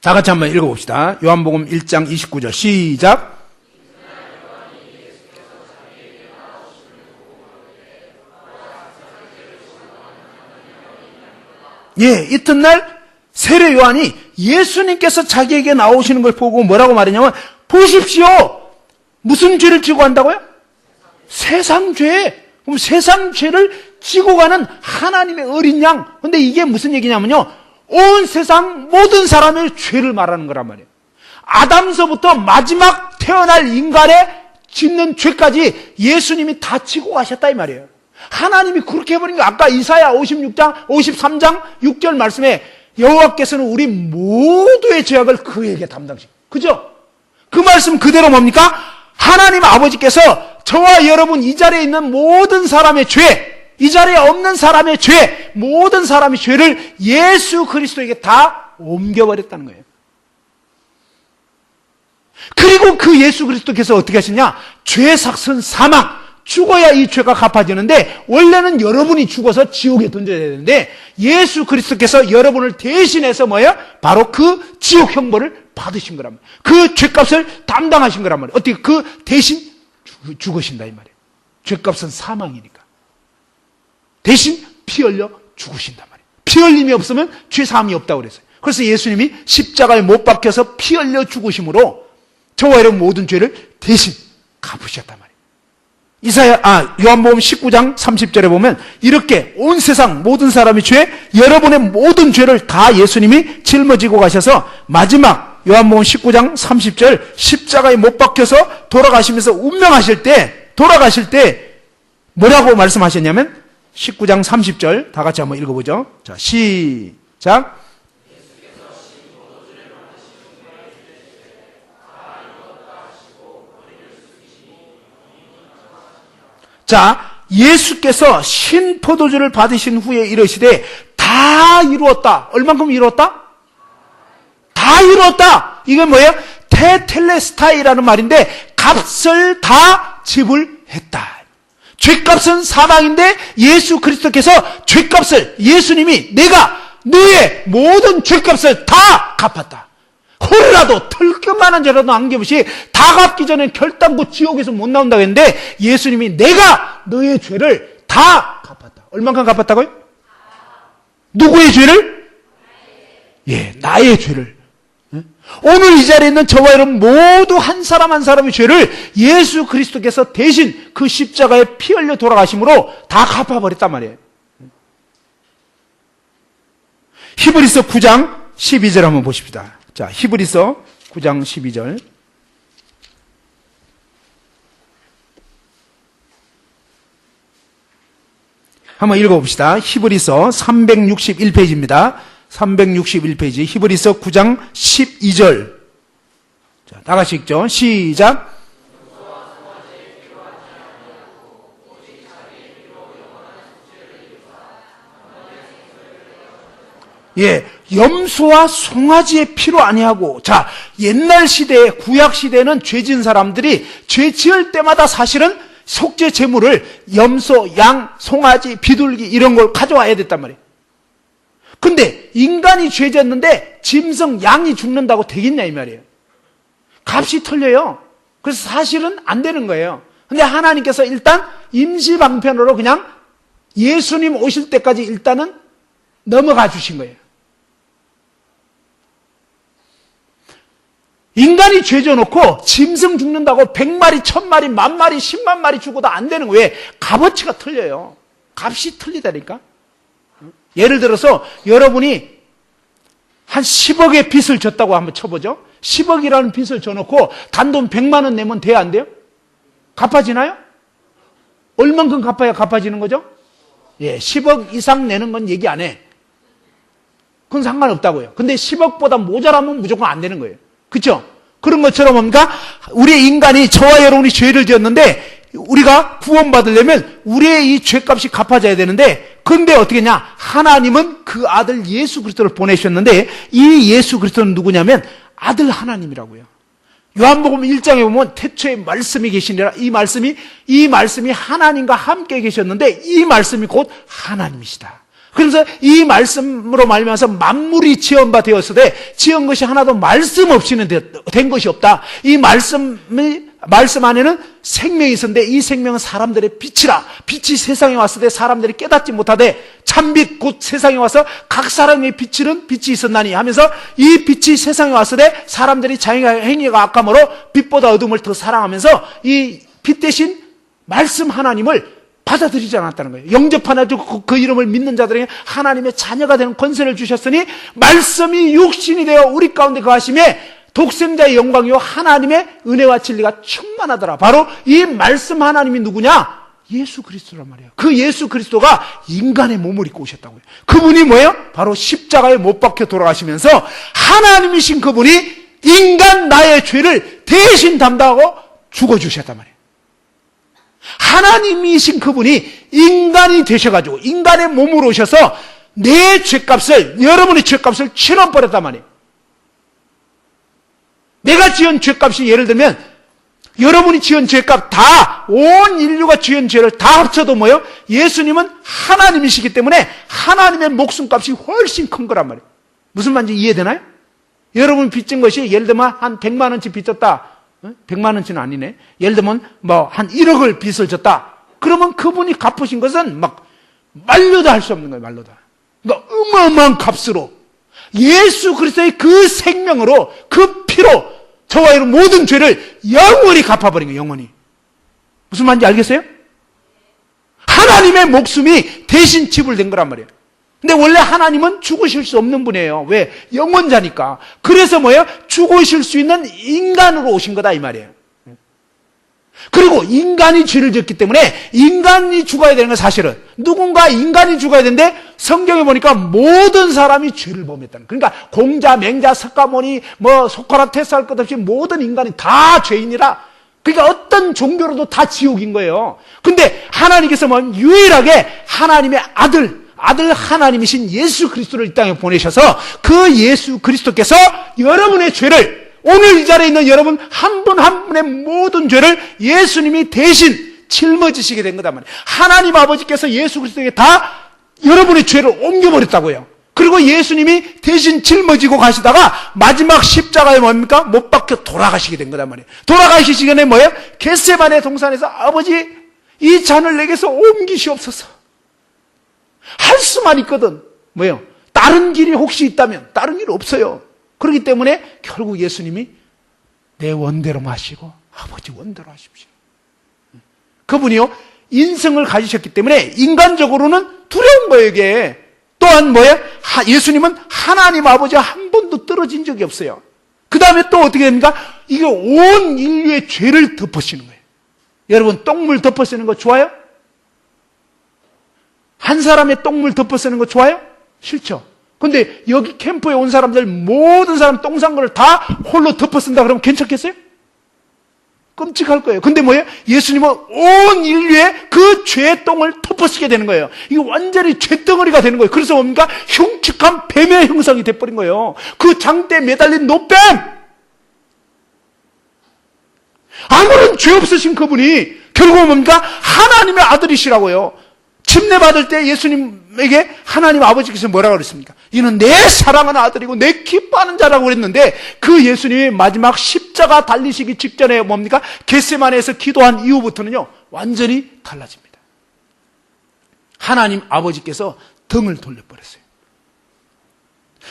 다 같이 한번 읽어봅시다. 요한복음 1장 29절 시작. 예, 이튿날 세례 요한이 예수님께서 자기에게 나오시는 걸 보고 뭐라고 말했냐면 보십시오. 무슨 죄를 지고 간다고요? 세상 죄. 그럼 세상 죄를 지고 가는 하나님의 어린 양. 근데 이게 무슨 얘기냐면요, 온 세상 모든 사람의 죄를 말하는 거란 말이에요. 아담서부터 마지막 태어날 인간의 짓는 죄까지 예수님이 다 지고 가셨다 이 말이에요. 하나님이 그렇게 해버린 거. 아까 이사야 53장 6절 말씀에 여호와께서는 우리 모두의 죄악을 그에게 담당시키고, 그죠? 그 말씀 그대로 뭡니까? 하나님 아버지께서 저와 여러분 이 자리에 있는 모든 사람의 죄, 이 자리에 없는 사람의 죄, 모든 사람의 죄를 예수 그리스도에게 다 옮겨버렸다는 거예요. 그리고 그 예수 그리스도께서 어떻게 하시냐? 죄 삭은 사망, 죽어야 이 죄가 갚아지는데 원래는 여러분이 죽어서 지옥에 던져야 되는데 예수 그리스도께서 여러분을 대신해서 뭐예요? 바로 그 지옥 형벌을 받으신 거란 말이에요. 그 죄값을 담당하신 거란 말이에요. 어떻게 그 대신 죽으신다 이 말이에요. 죄값은 사망이니까. 대신 피 흘려 죽으신단 말이에요. 피 흘림이 없으면 죄 사함이 없다고 그랬어요. 그래서 예수님이 십자가에 못 박혀서 피 흘려 죽으심으로 저와 여러분 모든 죄를 대신 갚으셨단 말이에요. 요한복음 19장 30절에 보면 이렇게 온 세상 모든 사람의 죄, 여러분의 모든 죄를 다 예수님이 짊어지고 가셔서 마지막 요한복음 19장 30절 십자가에 못 박혀서 돌아가시면서 운명하실 때, 돌아가실 때 뭐라고 말씀하셨냐면 19장 30절 다 같이 한번 읽어보죠. 자, 시작. 자, 예수께서 신포도주를 받으신 후에 이르시되 다 이루었다. 얼만큼 이루었다? 다 이루었다. 이건 뭐예요? 테텔레스타이라는 말인데 값을 다 지불했다. 죄값은 사망인데 예수 그리스도께서 죄값을, 예수님이 내가 너의 모든 죄값을 다 갚았다. 홀라도 털끝만한 죄라도 남김없이 다 갚기 전에 결단코 지옥에서 못 나온다고 했는데 예수님이 내가 너의 죄를 다 갚았다. 얼만큼 갚았다고요? 누구의 죄를? 예, 나의 죄를. 오늘 이 자리에 있는 저와 여러분 모두 한 사람 한 사람의 죄를 예수 그리스도께서 대신 그 십자가에 피 흘려 돌아가심으로 다 갚아버렸단 말이에요. 히브리서 9장 12절 한번 보십시다. 자, 히브리서 9장 12절. 한번 읽어봅시다. 히브리서 361페이지입니다. 361페이지 히브리서 9장 12절. 자, 다 같이 읽죠. 시작. 예, 염소와 송아지의 피로 아니하고, 자, 옛날 시대에, 구약 시대에는 죄진 사람들이 죄 지을 때마다 사실은 속죄 제물을 염소, 양, 송아지, 비둘기 이런 걸 가져와야 됐단 말이에요. 근데 인간이 죄 지었는데 짐승, 양이 죽는다고 되겠냐 이 말이에요. 값이 틀려요. 그래서 사실은 안 되는 거예요. 근데 하나님께서 일단 임시 방편으로 그냥 예수님 오실 때까지 일단은 넘어가 주신 거예요. 인간이 죄 져놓고 짐승 죽는다고 100마리, 1000마리, 10,000마리, 10만 마리 죽어도 안 되는 거예요. 왜? 값어치가 틀려요. 값이 틀리다니까. 예를 들어서 여러분이 한 10억의 빚을 졌다고 한번 쳐보죠. 10억이라는 빚을 져놓고 단돈 100만 원 내면 돼야 안 돼요? 갚아지나요? 얼만큼 갚아야 갚아지는 거죠? 예, 10억 이상 내는 건 얘기 안 해. 그건 상관없다고요. 근데 10억보다 모자라면 무조건 안 되는 거예요. 그렇죠? 그런 것처럼 뭡니까? 우리 인간이, 저와 여러분이 죄를 지었는데 우리가 구원받으려면 우리의 이 죄값이 갚아져야 되는데, 그런데 어떻게 했냐? 하나님은 그 아들 예수 그리스도를 보내셨는데 이 예수 그리스도는 누구냐면 아들 하나님이라고요. 요한복음 1장에 보면 태초에 말씀이 계시니라, 이 말씀이 하나님과 함께 계셨는데 이 말씀이 곧 하나님이시다. 그래서 이 말씀으로 말미암아서 만물이 지은 바 되었으되 지은 것이 하나도 말씀 없이는 된 것이 없다. 이 말씀 안에는 생명이 있었는데 이 생명은 사람들의 빛이라. 빛이 세상에 왔을 때 사람들이 깨닫지 못하되 참빛 곧 세상에 와서 각 사람의 빛은 빛이 있었나니 하면서 이 빛이 세상에 왔을 때 사람들이 자기의 행위가 악함으로 빛보다 어둠을 더 사랑하면서 이 빛 대신 말씀 하나님을 받아들이지 않았다는 거예요. 영접하나도 그 이름을 믿는 자들에게 하나님의 자녀가 되는 권세를 주셨으니 말씀이 육신이 되어 우리 가운데 거하심에 독생자의 영광이요 하나님의 은혜와 진리가 충만하더라. 바로 이 말씀 하나님이 누구냐? 예수 그리스도란 말이에요. 그 예수 그리스도가 인간의 몸을 입고 오셨다고요. 그분이 뭐예요? 바로 십자가에 못 박혀 돌아가시면서 하나님이신 그분이 인간 나의 죄를 대신 담당하고 죽어주셨단 말이에요. 하나님이신 그분이 인간이 되셔가지고 인간의 몸으로 오셔서 내 죄값을, 여러분의 죄값을 치러버렸단 말이에요. 내가 지은 죄값이 예를 들면 여러분이 지은 죄값 다, 온 인류가 지은 죄를 다 합쳐도 뭐예요? 예수님은 하나님이시기 때문에 하나님의 목숨값이 훨씬 큰 거란 말이에요. 무슨 말인지 이해되나요? 여러분이 빚진 것이 예를 들면 한 100만 원치 빚졌다. 100만 원치는 아니네. 예를 들면 뭐 한 1억을 빚을 졌다. 그러면 그분이 갚으신 것은 막 말로도 할 수 없는 거예요. 말로도. 그러니까 어마어마한 값으로 예수 그리스도의 그 생명으로, 그 피로 저와 여러분 모든 죄를 영원히 갚아버린 거예요. 영원히. 무슨 말인지 알겠어요? 하나님의 목숨이 대신 지불된 거란 말이에요. 근데 원래 하나님은 죽으실 수 없는 분이에요. 왜? 영원자니까. 그래서 뭐예요? 죽으실 수 있는 인간으로 오신 거다 이 말이에요. 그리고 인간이 죄를 지었기 때문에 인간이 죽어야 되는 건 사실은 누군가 인간이 죽어야 되는데 성경에 보니까 모든 사람이 죄를 범했다는 거예요. 그러니까 공자, 맹자, 석가모니, 소크라테스 할 것 없이 모든 인간이 다 죄인이라. 그러니까 어떤 종교로도 다 지옥인 거예요. 근데 하나님께서 유일하게 하나님의 아들 하나님이신 예수 그리스도를 이 땅에 보내셔서 그 예수 그리스도께서 여러분의 죄를, 오늘 이 자리에 있는 여러분 한 분 한 분의 모든 죄를 예수님이 대신 짊어지시게 된 거단 말이에요. 하나님 아버지께서 예수 그리스도에게 다 여러분의 죄를 옮겨버렸다고요. 그리고 예수님이 대신 짊어지고 가시다가 마지막 십자가에 뭡니까? 못 박혀 돌아가시게 된 거단 말이에요. 돌아가시기 전에 뭐예요? 겟세마네 동산에서 아버지 이 잔을 내게서 옮기시옵소서. 할 수만 있거든. 뭐예요? 다른 길이 혹시 있다면 다른 길 없어요. 그렇기 때문에 결국 예수님이 내 원대로 마시고 아버지 원대로 하십시오. 그분이요 인성을 가지셨기 때문에 인간적으로는 두려운 거예요. 이게 또한 뭐예요? 예수님은 하나님 아버지와 한 번도 떨어진 적이 없어요. 그 다음에 또 어떻게 됩니까? 이게 온 인류의 죄를 덮으시는 거예요. 여러분 똥물 덮어 쓰는 거 좋아요? 한 사람의 똥물 덮어 쓰는 거 좋아요? 싫죠? 근데 여기 캠프에 온 사람들 모든 사람 똥 싼 거를 다 홀로 덮어 쓴다 그러면 괜찮겠어요? 끔찍할 거예요. 근데 뭐예요? 예수님은 온 인류의 그 죄의 똥을 덮어쓰게 되는 거예요. 이게 완전히 죄덩어리가 되는 거예요. 그래서 뭡니까? 흉측한 뱀의 형상이 돼버린 거예요. 그 장대에 매달린 노뱀! 아무런 죄 없으신 그분이 결국은 뭡니까? 하나님의 아들이시라고요. 침례받을 때 예수님에게 하나님 아버지께서 뭐라고 그랬습니까? 이는 내 사랑하는 아들이고 내 기뻐하는 자라고 그랬는데 그 예수님이 마지막 십자가 달리시기 직전에 뭡니까? 겟세마네에서 기도한 이후부터는요 완전히 달라집니다. 하나님 아버지께서 등을 돌려버렸어요.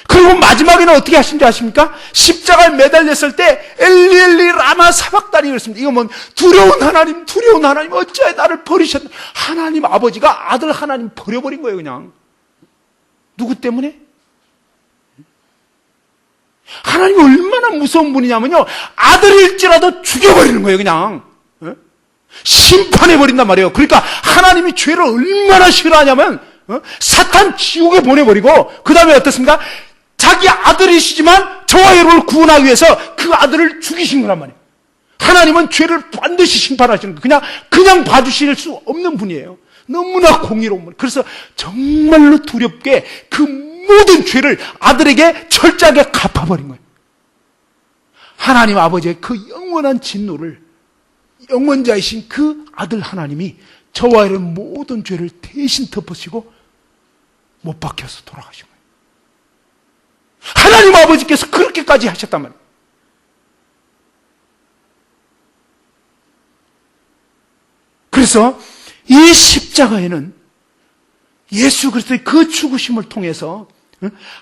그리고 마지막에는 어떻게 하신지 아십니까? 십자가에 매달렸을 때 엘리 엘리 라마 사박다니 그랬습니다. 이거 두려운 하나님 어찌하여 나를 버리셨나? 하나님 아버지가 아들 하나님 버려버린 거예요. 그냥 누구 때문에? 하나님이 얼마나 무서운 분이냐면요 아들일지라도 죽여버리는 거예요. 그냥 심판해버린단 말이에요. 그러니까 하나님이 죄를 얼마나 싫어하냐면 사탄 지옥에 보내버리고 그 다음에 어떻습니까? 자기 아들이시지만 저와 여러분을 구원하기 위해서 그 아들을 죽이신 거란 말이에요. 하나님은 죄를 반드시 심판하시는 거예요. 그냥 봐주실 수 없는 분이에요. 너무나 공의로운 분. 그래서 정말로 두렵게 그 모든 죄를 아들에게 철저하게 갚아버린 거예요. 하나님 아버지의 그 영원한 진노를 영원자이신 그 아들 하나님이 저와 여러분 모든 죄를 대신 덮으시고 못 박혀서 돌아가신 거예요. 하나님 아버지께서 그렇게까지 하셨단 말이에요. 그래서 이 십자가에는 예수 그리스도의 그 죽으심을 통해서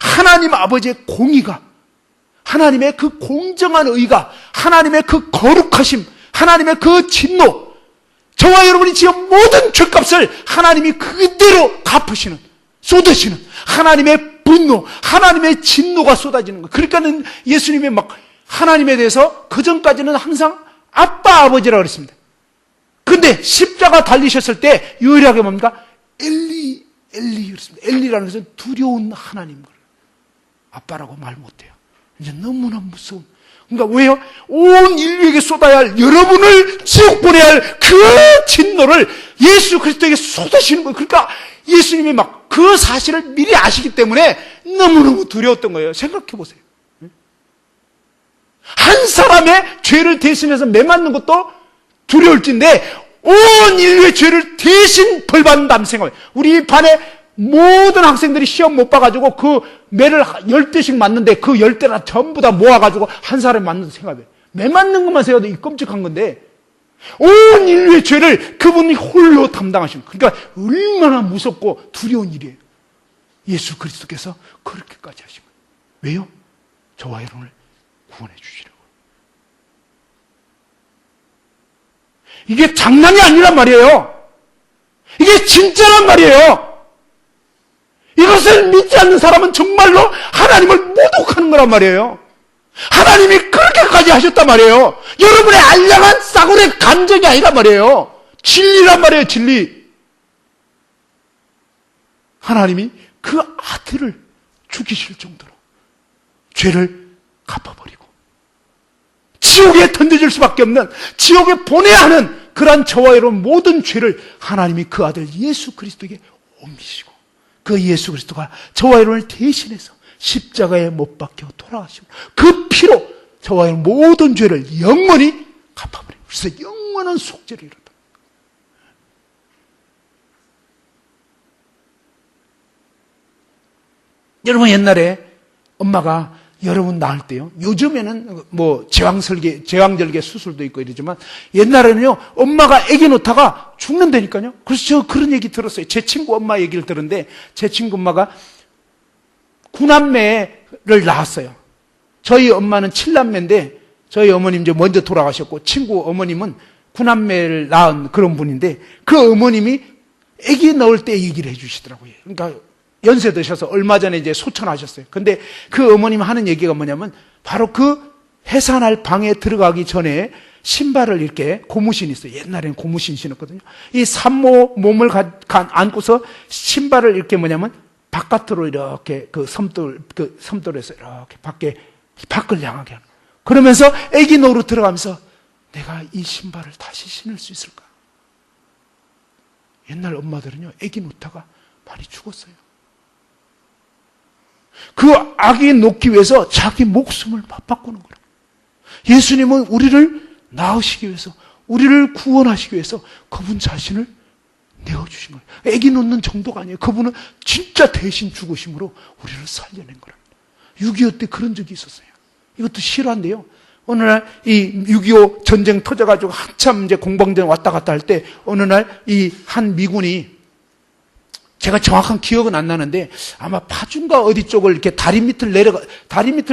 하나님 아버지의 공의가, 하나님의 그 공정한 의가, 하나님의 그 거룩하심, 하나님의 그 진노, 저와 여러분이 지은 모든 죄값을 하나님이 그대로 갚으시는, 쏟으시는 하나님의 분노, 하나님의 진노가 쏟아지는 거예요. 그러니까는 예수님이 하나님에 대해서 그전까지는 항상 아빠, 아버지라고 그랬습니다. 근데 십자가 달리셨을 때 유일하게 뭡니까? 엘리, 엘리 그랬습니다. 엘리라는 것은 두려운 하나님. 아빠라고 말 못해요. 이제 너무나 무서운. 그러니까 왜요? 온 인류에게 쏟아야 할, 여러분을 지옥 보내야 할 그 진노를 예수 그리스도에게 쏟으시는 거예요. 그러니까 예수님이 그 사실을 미리 아시기 때문에 너무너무 두려웠던 거예요. 생각해 보세요. 한 사람의 죄를 대신해서 매맞는 것도 두려울진데 온 인류의 죄를 대신 벌받는다는 생각이에요. 우리 반에 모든 학생들이 시험 못 봐가지고 그 매를 10대씩 맞는데 그 10대나 전부 다 모아가지고 한 사람이 맞는 생각이에요. 매 맞는 것만 생각해도 이 끔찍한 건데 온 인류의 죄를 그분이 홀로 담당하시는 거예요. 그러니까 얼마나 무섭고 두려운 일이에요. 예수 그리스도께서 그렇게까지 하신 거예요. 왜요? 저와 여러분을 구원해 주시려고. 이게 장난이 아니란 말이에요. 이게 진짜란 말이에요. 이것을 믿지 않는 사람은 정말로 하나님을 모독하는 거란 말이에요. 하나님이 그렇게까지 하셨단 말이에요. 여러분의 알량한 싸구려 감정이 아니란 말이에요. 진리란 말이에요, 진리. 하나님이 그 아들을 죽이실 정도로 죄를 갚아버리고 지옥에 던져질 수밖에 없는, 지옥에 보내야 하는 그러한 저와 여러분 모든 죄를 하나님이 그 아들 예수 그리스도에게 옮기시고, 그 예수 그리스도가 저와 여러분을 대신해서 십자가에 못 박혀 돌아가시고 그 피로 저와 여러분 모든 죄를 영원히 갚아버려요. 그래서 영원한 속죄를 이뤘다. 여러분, 옛날에 엄마가 여러분 낳을 때요, 요즘에는 뭐 제왕절개 수술도 있고 이러지만 옛날에는요, 엄마가 아기 놓다가 죽는다니까요. 그래서 저 그런 얘기 들었어요. 제 친구 엄마 얘기를 들었는데, 제 친구 엄마가 9남매를 낳았어요. 저희 엄마는 7남매인데 저희 어머님 이제 먼저 돌아가셨고, 친구 어머님은 9남매를 낳은 그런 분인데, 그 어머님이 아기 낳을 때 얘기를 해주시더라고요. 그러니까 연세 드셔서 얼마 전에 이제 소천하셨어요. 근데 그 어머님 하는 얘기가 뭐냐면, 바로 그 해산할 방에 들어가기 전에 신발을 이렇게, 고무신이 있어요. 옛날에는 고무신 신었거든요. 이 산모 몸을 안고서 신발을 이렇게 뭐냐면 바깥으로 이렇게 그 섬돌에서 이렇게 밖을 향하게 하는. 그러면서 아기 노로 들어가면서 내가 이 신발을 다시 신을 수 있을까? 옛날 엄마들은요, 아기 놓다가 많이 죽었어요. 그 아기 놓기 위해서 자기 목숨을 맞바꾸는 거예요. 예수님은 우리를 낳으시기 위해서, 우리를 구원하시기 위해서 그분 자신을 내어주신 거예요. 아기 놓는 정도가 아니에요. 그분은 진짜 대신 죽으심으로 우리를 살려낸 거랍니다. 6.25 때 그런 적이 있었어요. 이것도 실화인데요. 어느 날 이 6.25 전쟁 터져가지고 한참 이제 공방전 왔다 갔다 할 때, 어느 날 이 한 미군이, 제가 정확한 기억은 안 나는데 아마 파주인가 어디 쪽을 이렇게 다리 밑을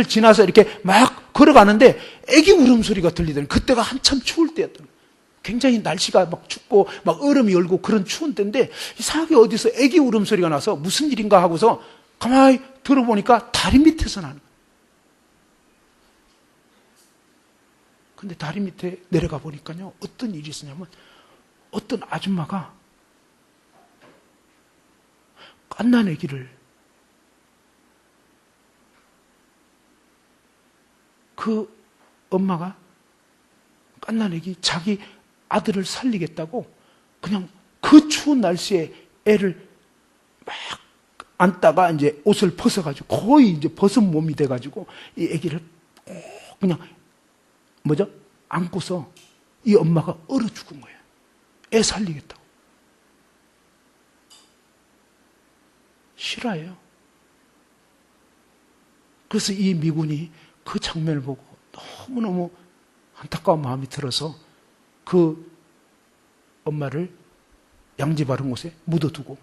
지나서 이렇게 막 걸어가는데 애기 울음소리가 들리더니, 그때가 한참 추울 때였던 거예요. 굉장히 날씨가 막 춥고 막 얼음이 얼고 그런 추운 때인데, 이상하게 어디서 애기 울음소리가 나서 무슨 일인가 하고서 가만히 들어보니까 다리 밑에서 나는 거예요. 근데 다리 밑에 내려가 보니까요, 어떤 일이 있었냐면, 어떤 아줌마가 갓난 아기를, 그 엄마가 갓난 아기 자기 아들을 살리겠다고 그냥 그 추운 날씨에 애를 막 안다가 이제 옷을 벗어가지고 거의 이제 벗은 몸이 돼가지고 이 아기를 그냥 안고서 이 엄마가 얼어 죽은 거예요. 애 살리겠다고. 실화예요. 그래서 이 미군이 그 장면을 보고 너무너무 안타까운 마음이 들어서 그 엄마를 양지 바른 곳에 묻어두고,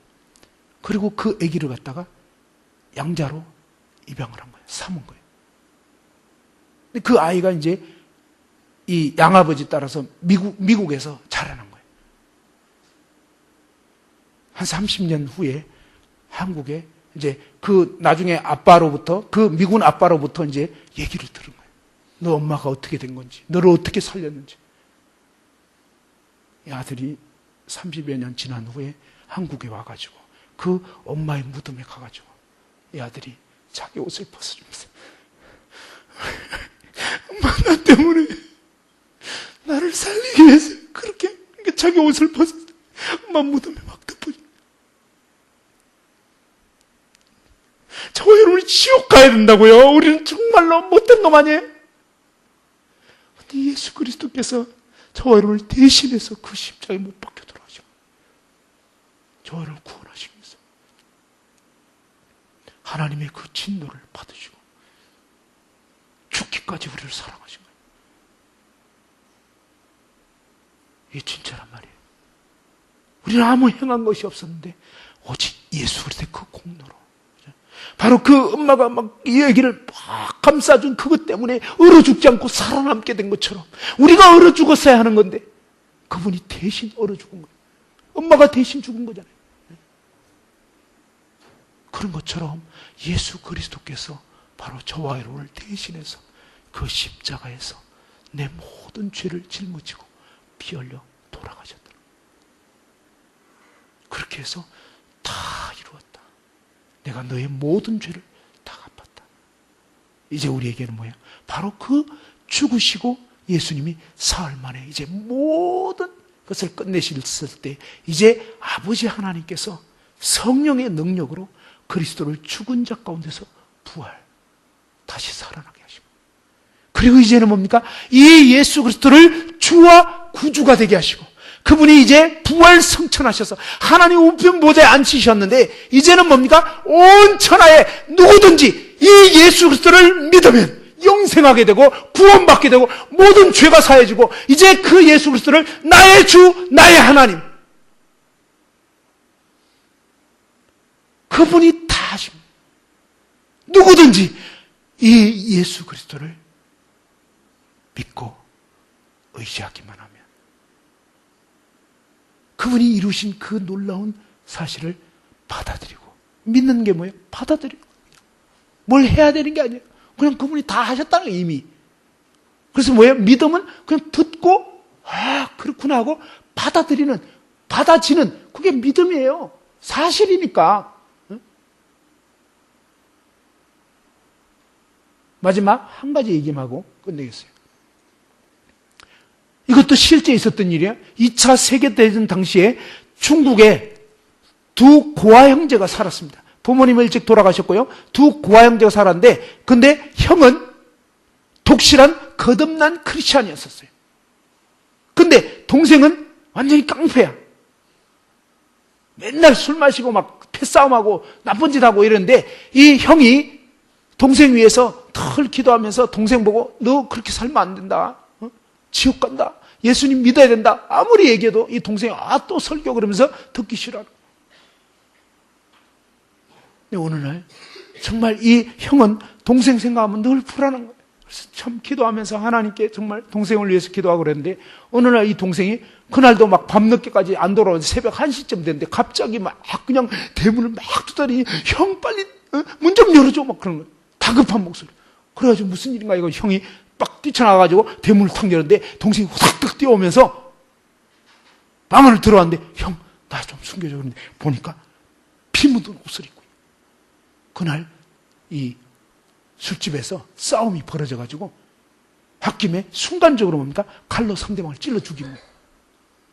그리고 그 아기를 갖다가 양자로 입양을 한 거예요. 삼은 거예요. 그 아이가 이제 이 양아버지 따라서 미국에서 자라난 거예요. 한 30년 후에 한국에 이제 그 나중에 아빠로부터, 그 미군 아빠로부터 이제 얘기를 들은 거예요. 너 엄마가 어떻게 된 건지, 너를 어떻게 살렸는지. 이 아들이 30여 년 지난 후에 한국에 와가지고 그 엄마의 무덤에 가가지고 이 아들이 자기 옷을 벗어주면서 엄마, 나 때문에 나를 살리기 위해서 그렇게 자기 옷을 벗어 엄마 무덤에 막 덮어줘. 저와 여러분이 지옥 가야 된다고요? 우리는 정말로 못된 놈 아니에요? 근데 예수 그리스도께서 저와 여러분을 대신해서 그 십자가에 못 박혀 돌아가시고 저와 여러분을 구원하시기 위해서 하나님의 그 진노를 받으시고 죽기까지 우리를 사랑하신 거예요. 이게 진짜란 말이에요. 우리는 아무 행한 것이 없었는데 오직 예수 그리스도의 그 공로로, 바로 그 엄마가 막 이 얘기를 막 감싸준 그것 때문에 얼어 죽지 않고 살아남게 된 것처럼 우리가 얼어 죽었어야 하는 건데 그분이 대신 얼어 죽은 거예요. 엄마가 대신 죽은 거잖아요. 그런 것처럼 예수 그리스도께서 바로 저와 여러분을 대신해서 그 십자가에서 내 모든 죄를 짊어지고 피 흘려 돌아가셨다. 그렇게 해서 다 이루었다. 내가 너의 모든 죄를 다 갚았다. 이제 우리에게는 뭐예요? 바로 그 죽으시고 예수님이 사흘 만에 이제 모든 것을 끝내셨을 때 이제 아버지 하나님께서 성령의 능력으로 그리스도를 죽은 자 가운데서 다시 살아나게 하시고, 그리고 이제는 뭡니까? 이 예수 그리스도를 주와 구주가 되게 하시고, 그분이 이제 부활 성천하셔서 하나님 우편 보좌에 앉히셨는데 이제는 뭡니까? 온 천하에 누구든지 이 예수 그리스도를 믿으면 영생하게 되고 구원받게 되고 모든 죄가 사해지고, 이제 그 예수 그리스도를 나의 주, 나의 하나님, 그분이 다 하십니다. 누구든지 이 예수 그리스도를 믿고 의지하기만 하면 그분이 이루신 그 놀라운 사실을 받아들이고, 믿는 게 뭐예요? 받아들이고, 뭘 해야 되는 게 아니에요. 그냥 그분이 다 하셨다는 거예요, 이미. 그래서 뭐예요? 믿음은 그냥 듣고 그렇구나 하고 받아지는 그게 믿음이에요. 사실이니까. 마지막 한 가지 얘기만 하고 끝내겠어요. 이것도 실제 있었던 일이에요. 2차 세계대전 당시에 중국에 두 고아 형제가 살았습니다. 부모님은 일찍 돌아가셨고요. 두 고아 형제가 살았는데, 근데 형은 독실한 거듭난 크리스찬이었었어요. 근데 동생은 완전히 깡패야. 맨날 술 마시고 막 패싸움하고 나쁜 짓 하고 이러는데, 이 형이 동생 위해서 털 기도하면서 동생 보고 너 그렇게 살면 안 된다. 지옥 간다. 예수님 믿어야 된다. 아무리 얘기해도 이 동생이 또 설교 그러면서 듣기 싫어하고. 근데 어느 날 정말 이 형은 동생 생각하면 늘 불안한 거예요. 그래서 참 기도하면서 하나님께 정말 동생을 위해서 기도하고 그랬는데, 어느 날 이 동생이 그날도 막 밤늦게까지 안 돌아오는데 새벽 1시쯤 됐는데 갑자기 막 그냥 대문을 막 두드리니 형 빨리 문 좀 열어줘 막 그런 거예요. 다급한 목소리. 그래가지고 무슨 일인가 이거 형이 막 뛰쳐나가가지고 대문을 탁 열었는데 동생이 후닥닥 뛰어오면서 방안을 들어왔는데 형, 나 좀 숨겨줘. 그런데 보니까 피 묻은 옷을 입고. 그날 이 술집에서 싸움이 벌어져가지고 홧김에 순간적으로 뭡니까? 칼로 상대방을 찔러 죽인 거예요.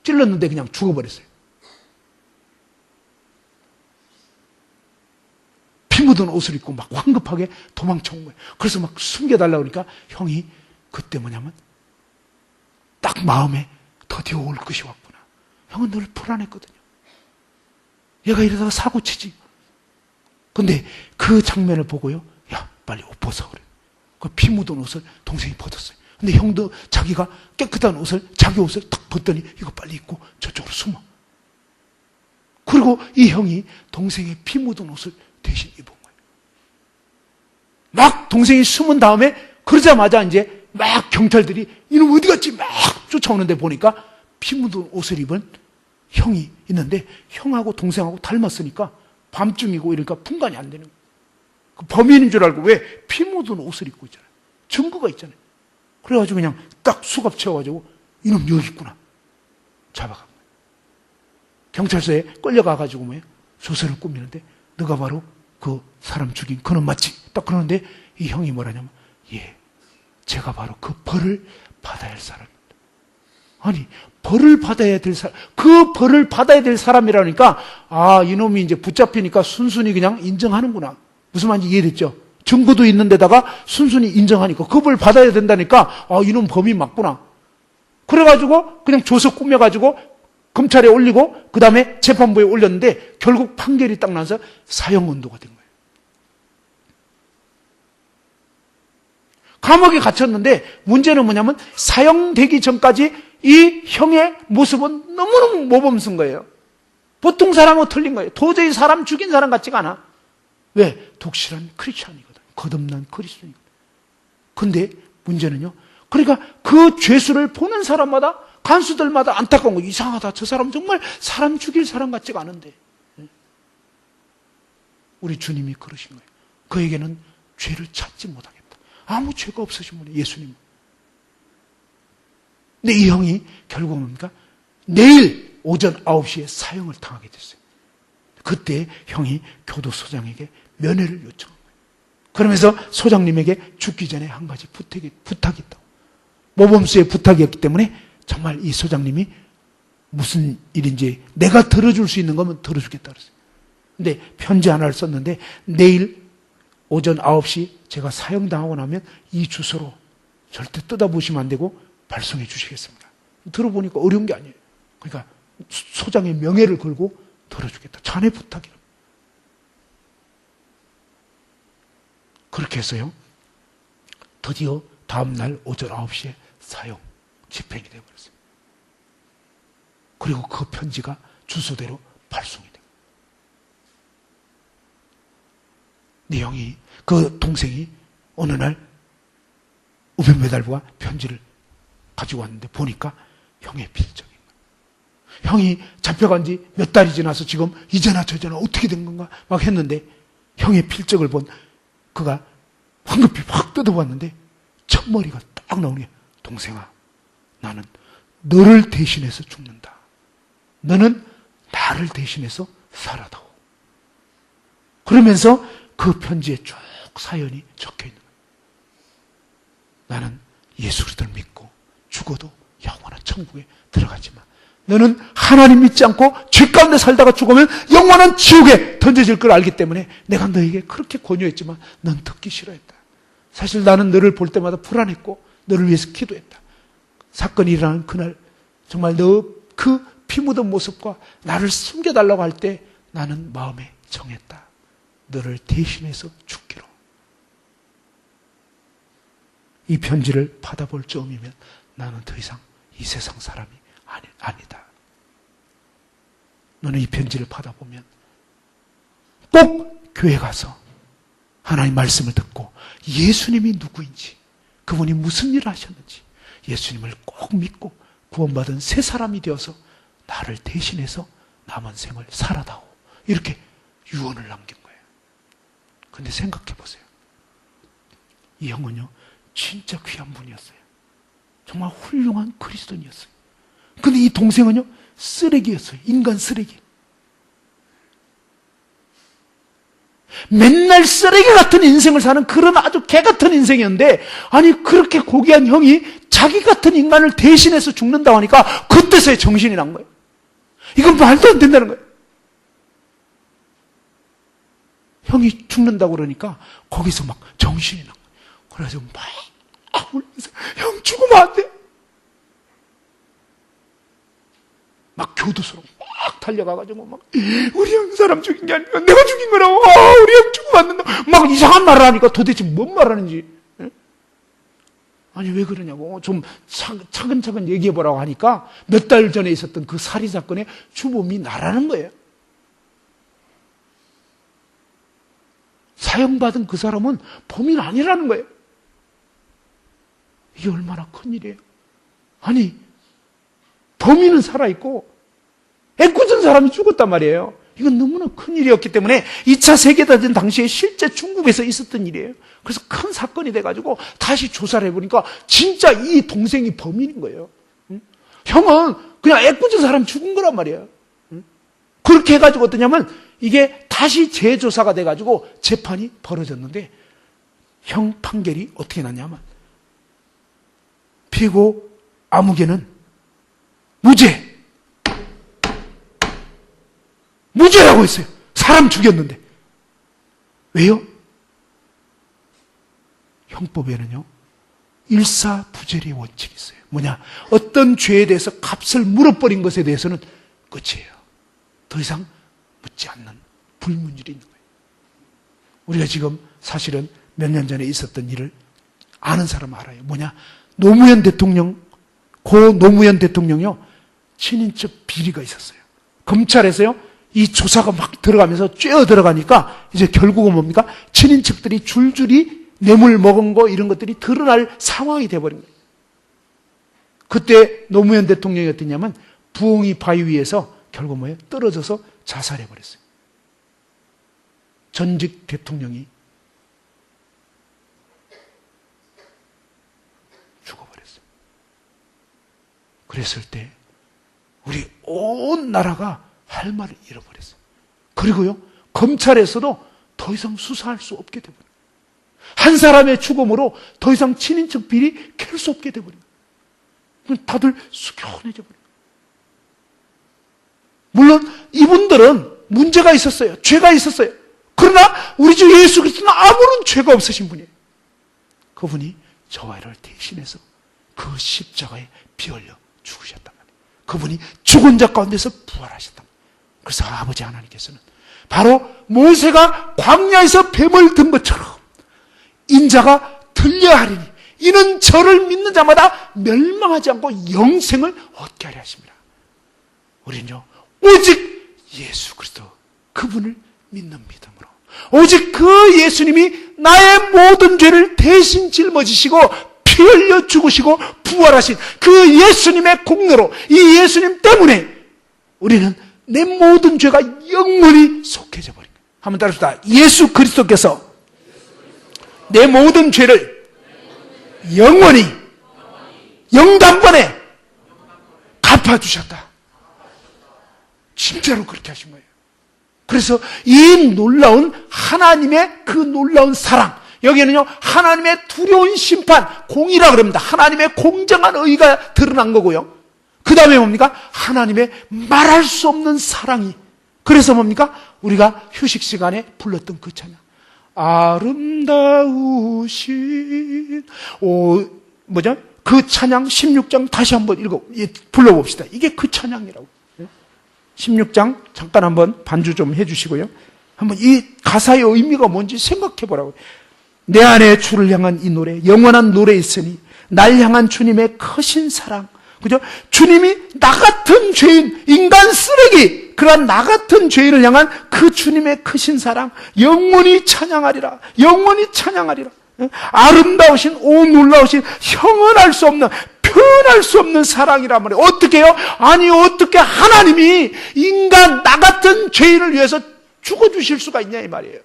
찔렀는데 그냥 죽어버렸어요. 피 묻은 옷을 입고 막 황급하게 도망쳐온 거예요. 그래서 막 숨겨달라고 그러니까 형이 그때 뭐냐면 딱 마음에 드디어 올 것이 왔구나. 형은 늘 불안했거든요. 얘가 이러다가 사고 치지. 근데 그 장면을 보고요, 야 빨리 옷 벗어 그래. 그 피 묻은 옷을 동생이 벗었어요. 근데 형도 자기가 깨끗한 옷을, 자기 옷을 탁 벗더니 이거 빨리 입고 저쪽으로 숨어. 그리고 이 형이 동생의 피 묻은 옷을 대신 입은 거예요. 막 동생이 숨은 다음에 그러자마자 이제 막 경찰들이 이놈 어디 갔지 막 쫓아오는데 보니까 피 묻은 옷을 입은 형이 있는데, 형하고 동생하고 닮았으니까 밤중이고 이러니까 분간이 안 되는 거예요. 그 범인인 줄 알고, 왜? 피 묻은 옷을 입고 있잖아요. 증거가 있잖아요. 그래가지고 그냥 딱 수갑 채워가지고 이놈 여기 있구나 잡아간 거예요. 경찰서에 끌려가가지고 뭐예요? 조서를 꾸미는데, 너가 바로 그 사람 죽인 그놈 맞지? 딱 그러는데 이 형이 뭐라냐면, 예, 제가 바로 그 벌을 받아야 할 사람입니다. 아니, 벌을 받아야 될 사람, 그 벌을 받아야 될 사람이라니까, 이놈이 이제 붙잡히니까 순순히 그냥 인정하는구나. 무슨 말인지 이해됐죠? 증거도 있는 데다가 순순히 인정하니까 그 벌 받아야 된다니까, 이놈 범인 맞구나. 그래가지고 그냥 조서 꾸며가지고 검찰에 올리고 그 다음에 재판부에 올렸는데 결국 판결이 딱 나서 사형언도가 된 거예요. 감옥에 갇혔는데 문제는 뭐냐면 사형되기 전까지 이 형의 모습은 너무너무 모범스러운 거예요. 보통 사람하고 틀린 거예요. 도저히 사람 죽인 사람 같지가 않아. 왜? 독실한 크리스찬이거든. 거듭난 그리스도이거든. 근데 문제는요, 그러니까 그 죄수를 보는 사람마다, 간수들마다 안타까운 거, 이상하다. 저 사람 정말 사람 죽일 사람 같지가 않은데. 우리 주님이 그러신 거예요. 그에게는 죄를 찾지 못하겠다. 아무 죄가 없으신 분이 예수님. 근데 이 형이 결국 뭡니까? 내일 오전 9시에 사형을 당하게 됐어요. 그때 형이 교도소장에게 면회를 요청한 거예요. 그러면서 소장님에게 죽기 전에 한 가지 부탁이 있다고. 모범수의 부탁이었기 때문에 정말 이 소장님이 무슨 일인지 내가 들어줄 수 있는 거면 들어주겠다 그랬어요. 근데 편지 하나를 썼는데 내일 오전 9시 제가 사형당하고 나면 이 주소로 절대 뜯어보시면 안 되고 발송해 주시겠습니다. 들어보니까 어려운 게 아니에요. 그러니까 소장의 명예를 걸고 들어주겠다. 자네 부탁이라. 그렇게 해서요. 드디어 다음날 오전 9시에 사형 집행이 되어버렸어요. 그리고 그 편지가 주소대로 발송이 돼요. 네 형이, 그 동생이 어느 날 우편배달부가 편지를 가지고 왔는데 보니까 형의 필적인 거예요. 형이 잡혀간 지 몇 달이 지나서 지금 이제나 저제나 어떻게 된 건가 막 했는데 형의 필적을 본 그가 황급히 확 뜯어봤는데 첫머리가 딱 나오는 게, 동생아, 나는 너를 대신해서 죽는다. 너는 나를 대신해서 살아다오. 그러면서 그 편지에 쭉 사연이 적혀 있는 거예요. 나는 예수 그리스도를 믿고 죽어도 영원한 천국에 들어가지만 너는 하나님 믿지 않고 죄 가운데 살다가 죽으면 영원한 지옥에 던져질 걸 알기 때문에 내가 너에게 그렇게 권유했지만 넌 듣기 싫어했다. 사실 나는 너를 볼 때마다 불안했고 너를 위해서 기도했다. 사건이 일어난 그날 정말 너 그 피 묻은 모습과 나를 숨겨달라고 할 때 나는 마음에 정했다. 너를 대신해서 죽기로. 이 편지를 받아볼 즈음이면 나는 더 이상 이 세상 사람이 아니다. 너는 이 편지를 받아보면 꼭 교회 가서 하나님 말씀을 듣고 예수님이 누구인지, 그분이 무슨 일을 하셨는지, 예수님을 꼭 믿고 구원받은 새 사람이 되어서 나를 대신해서 남은 생을 살아다오. 이렇게 유언을 남긴 거예요. 근데 생각해 보세요. 이 형은요, 진짜 귀한 분이었어요. 정말 훌륭한 그리스도인이었어요. 근데 이 동생은요, 쓰레기였어요. 인간 쓰레기. 맨날 쓰레기 같은 인생을 사는 그런 아주 개 같은 인생이었는데, 아니 그렇게 고귀한 형이 자기 같은 인간을 대신해서 죽는다고 하니까 그때서야 정신이 난 거예요. 이건 말도 안 된다는 거예요. 형이 죽는다고 그러니까 거기서 막 정신이 난 거예요. 그래서 막 울면서 형 죽으면 안 돼. 막 교도소로 막 달려가가지고 막 우리 형 사람 죽인 게 아니라 내가 죽인 거라고. 우리 형 죽으면 안 된다. 막 이상한 말을 하니까 도대체 뭔 말하는지. 아니 왜 그러냐고 좀 차근차근 얘기해보라고 하니까 몇 달 전에 있었던 그 살인 사건의 주범이 나라는 거예요. 사형받은 그 사람은 범인 아니라는 거예요. 이게 얼마나 큰일이에요. 아니 범인은 살아있고 애꿎은 사람이 죽었단 말이에요. 이건 너무나 큰일이었기 때문에 2차 세계대전 당시에 실제 중국에서 있었던 일이에요. 그래서 큰 사건이 돼가지고 다시 조사를 해보니까 진짜 이 동생이 범인인 거예요. 형은 그냥 애꿎은 사람 죽은 거란 말이에요. 그렇게 해가지고 어떠냐면 이게 다시 재조사가 돼가지고 재판이 벌어졌는데 형 판결이 어떻게 났냐면 피고 아무개는 무죄라고 했어요. 사람 죽였는데. 왜요? 형법에는요, 일사부재리 원칙이 있어요. 뭐냐? 어떤 죄에 대해서 값을 물어버린 것에 대해서는 끝이에요. 더 이상 묻지 않는 불문율이 있는 거예요. 우리가 지금 사실은 몇 년 전에 있었던 일을 아는 사람 알아요. 뭐냐? 노무현 대통령, 고 노무현 대통령이요, 친인척 비리가 있었어요. 검찰에서요, 이 조사가 막 들어가면서 쬐어 들어가니까 이제 결국은 뭡니까? 친인척들이 줄줄이 뇌물 먹은 거 이런 것들이 드러날 상황이 돼버린 거예요. 그때 노무현 대통령이 어땠냐면 부엉이 바위 위에서 결국 뭐예요? 떨어져서 자살해버렸어요. 전직 대통령이 죽어버렸어요. 그랬을 때 우리 온 나라가 할 말을 잃어버렸어요. 그리고요, 검찰에서도 더 이상 수사할 수 없게 돼버려요. 한 사람의 죽음으로 더 이상 친인척 비리 캘 수 없게 돼버려요. 다들 숙연해져 버려요. 물론 이분들은 문제가 있었어요. 죄가 있었어요. 그러나 우리 주 예수 그리스도는 아무런 죄가 없으신 분이에요. 그분이 저와 너를 대신해서 그 십자가에 피 흘려 죽으셨단 말이에요. 그분이 죽은 자 가운데서 부활하셨단 말이에요. 그래서 아버지 하나님께서는 바로 모세가 광야에서 뱀을 든 것처럼 인자가 들려하리니 이는 저를 믿는 자마다 멸망하지 않고 영생을 얻게 하려 하십니다. 우리는요, 오직 예수 그리스도 그분을 믿는 믿음으로, 오직 그 예수님이 나의 모든 죄를 대신 짊어지시고 피 흘려 죽으시고 부활하신 그 예수님의 공로로, 이 예수님 때문에 우리는 내 모든 죄가 영원히 속해져 버린 거예요. 한번 따라합시다. 예수 그리스도께서 내 모든 죄를 영원히 영단번에 갚아주셨다. 진짜로 그렇게 하신 거예요. 그래서 이 놀라운 하나님의 그 놀라운 사랑, 여기에는요 하나님의 두려운 심판, 공의라 그럽니다. 하나님의 공정한 의가 드러난 거고요. 그 다음에 뭡니까? 하나님의 말할 수 없는 사랑이. 그래서 뭡니까? 우리가 휴식 시간에 불렀던 그 찬양, 아름다우신 그 찬양 16장 다시 한번 불러봅시다. 이게 그 찬양이라고. 16장 잠깐 한번 반주 좀 해주시고요. 한번 이 가사의 의미가 뭔지 생각해 보라고요. 내 안에 주를 향한 이 노래, 영원한 노래 있으니 날 향한 주님의 크신 사랑. 그죠? 주님이 나 같은 죄인, 인간 쓰레기, 그러한 나 같은 죄인을 향한 그 주님의 크신 사랑, 영원히 찬양하리라. 영원히 찬양하리라. 아름다우신, 오 놀라우신, 형언할 수 없는, 표현할 수 없는 사랑이란 말이에요. 어떻게 해요? 아니, 어떻게 하나님이 인간, 나 같은 죄인을 위해서 죽어주실 수가 있냐, 이 말이에요.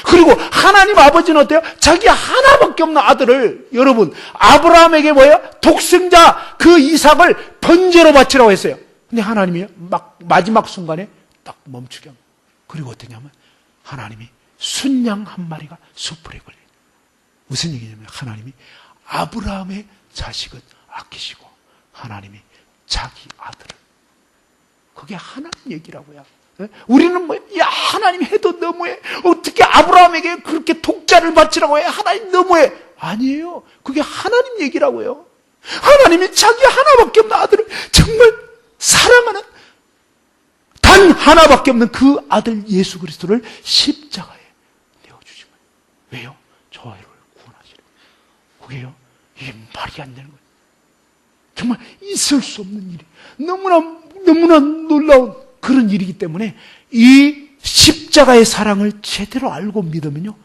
그리고 하나님 아버지는 어때요? 자기 하나밖에 없는 아들을, 여러분, 아브라함에게 뭐예요? 독생자 그 이삭을 번제로 바치라고 했어요. 근데 하나님이 마지막 순간에 딱 멈추게 합니다. 그리고 어떠냐면 하나님이 순양 한 마리가 숯불에 걸려요. 무슨 얘기냐면 하나님이 아브라함의 자식은 아끼시고 하나님이 자기 아들을, 그게 하나님 얘기라고요. 우리는 야, 하나님 해도 너무해. 어떻게 아브라함에게 그렇게 독자를 바치라고 해? 하나님 너무해. 아니에요. 그게 하나님 얘기라고요. 하나님이 자기 하나밖에 없는 아들을 정말 사랑하는, 단 하나밖에 없는 그 아들 예수 그리스도를 십자가에 내어주신 거예요. 왜요? 저와 너를 구원하시려. 그게요, 이게 말이 안 되는 거예요. 정말 있을 수 없는 일이, 너무나 놀라운 그런 일이기 때문에 이 십자가의 사랑을 제대로 알고 믿으면요,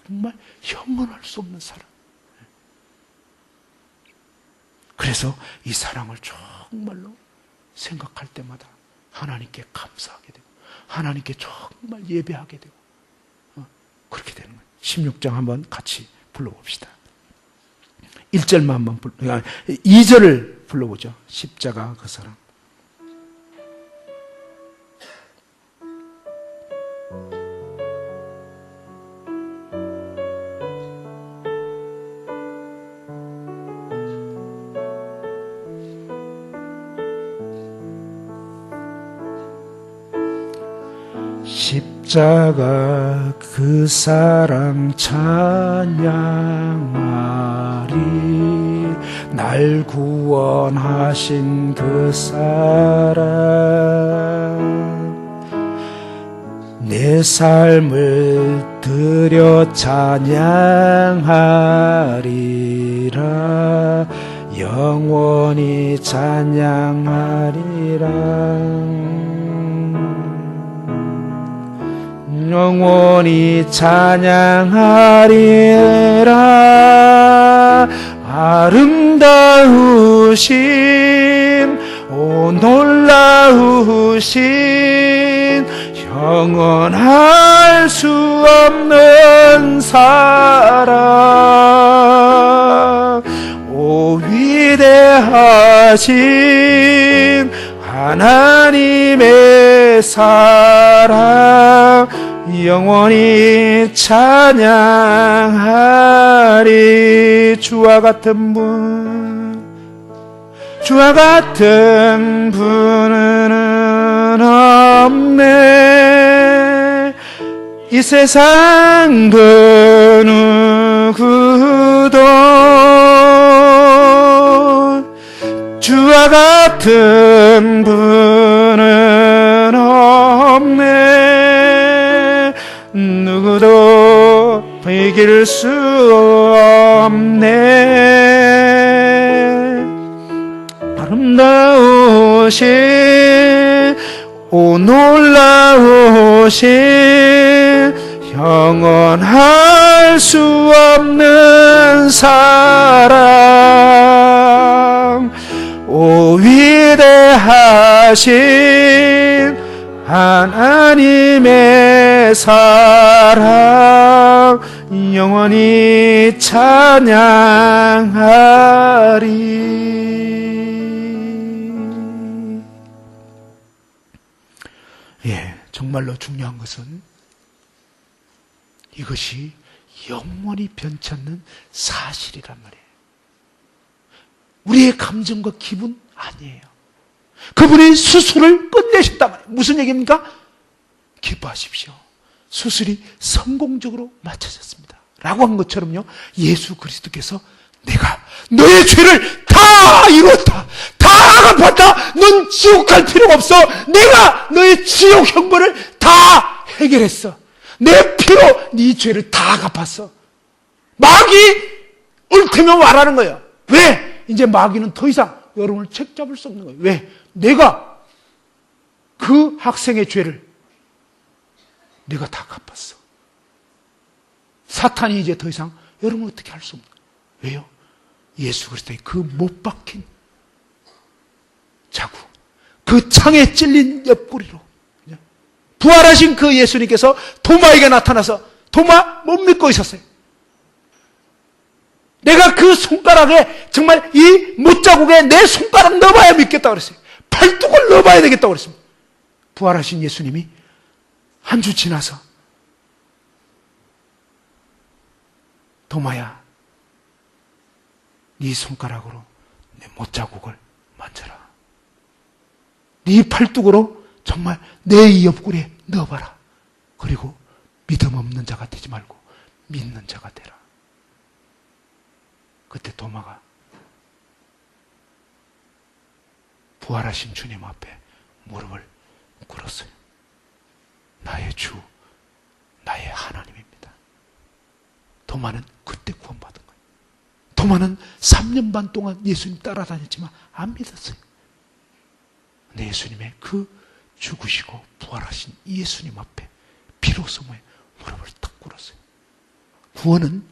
정말 형언할 수 없는 사랑. 그래서 이 사랑을 정말로 생각할 때마다 하나님께 감사하게 되고 하나님께 정말 예배하게 되고 그렇게 되는 거예요. 16장 한번 같이 불러봅시다. 1절만 한번 2절을 불러보죠. 십자가 그 사랑. 십자가 그 사랑 찬양하리. 날 구원하신 그 사랑, 내 삶을 드려 찬양하리라. 영원히 찬양하리라. 영원히 찬양하리라. 아름다우신 오 놀라우신 영원할 수 없는 사랑 오 위대하신 하나님의 사랑 영원히 찬양하리. 주와 같은 분은 없네. 이 세상 그 누구도 주와 같은 분은 없네. 누구도 이길 수 없네. 아름다우신 오 놀라우신 영원할 수 없는 사랑 오 위대하신 하나님의 사랑 영원히 찬양하리. 예, 정말로 중요한 것은 이것이 영원히 변치 않는 사실이란 말이에요. 우리의 감정과 기분 아니에요. 그분이 수술을 끝내셨단 말이에요. 무슨 얘기입니까? 기뻐하십시오. 수술이 성공적으로 마쳐졌습니다. 라고 한 것처럼요, 예수 그리스도께서 내가 너의 죄를 다 이뤘다. 다 갚았다. 넌 지옥 갈 필요가 없어. 내가 너의 지옥 형벌을 다 해결했어. 내 피로 네 죄를 다 갚았어. 마귀 올 테면 말하는 거예요. 왜? 이제 마귀는 더 이상 여러분을 책잡을 수 없는 거예요. 왜? 내가 그 학생의 죄를 내가 다 갚았어. 사탄이 이제 더 이상 여러분을 어떻게 할 수 없는 거예요. 왜요? 예수 그리스도의 그 못 박힌 자국, 그 창에 찔린 옆구리로 부활하신 그 예수님께서 도마에게 나타나서 도마 못 믿고 있었어요. 내가 그 손가락에 정말 이 못자국에 내 손가락 넣어봐야 믿겠다고 그랬어요. 팔뚝을 넣어봐야 되겠다고 그랬습니다. 부활하신 예수님이 한 주 지나서 도마야, 네 손가락으로 내 못자국을 만져라. 네 팔뚝으로 정말 내 옆구리에 넣어봐라. 그리고 믿음 없는 자가 되지 말고 믿는 자가 되라. 그때 도마가 부활하신 주님 앞에 무릎을 꿇었어요. 나의 주, 나의 하나님입니다. 도마는 그때 구원받은 거예요. 도마는 3년 반 동안 예수님 따라다녔지만 안 믿었어요. 근데 예수님의 그 죽으시고 부활하신 예수님 앞에 비로소 무릎을 딱 꿇었어요. 구원은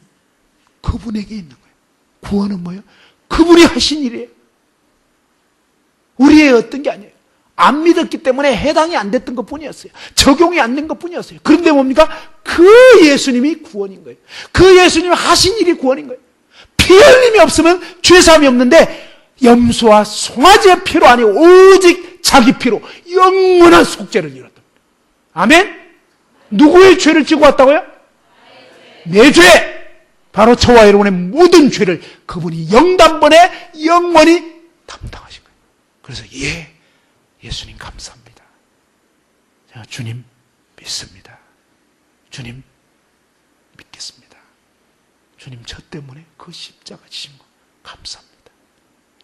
그분에게 있는 거예요. 구원은 뭐예요? 그분이 하신 일이에요. 우리의 어떤 게 아니에요. 안 믿었기 때문에 해당이 안 됐던 것뿐이었어요. 적용이 안 된 것뿐이었어요. 그런데 뭡니까? 그 예수님이 구원인 거예요. 그 예수님이 하신 일이 구원인 거예요. 피 흘림이 없으면 죄사함이 없는데 염소와 송아지의 피로 아니고 오직 자기 피로 영원한 속죄를 이뤘다. 아멘? 누구의 죄를 지고 왔다고요? 내 죄! 바로 저와 여러분의 모든 죄를 그분이 영단번에 영원히 담당하신 거예요. 그래서 예수님 감사합니다. 제가 주님 믿습니다. 주님 믿겠습니다. 주님 저 때문에 그 십자가 지신 거 감사합니다.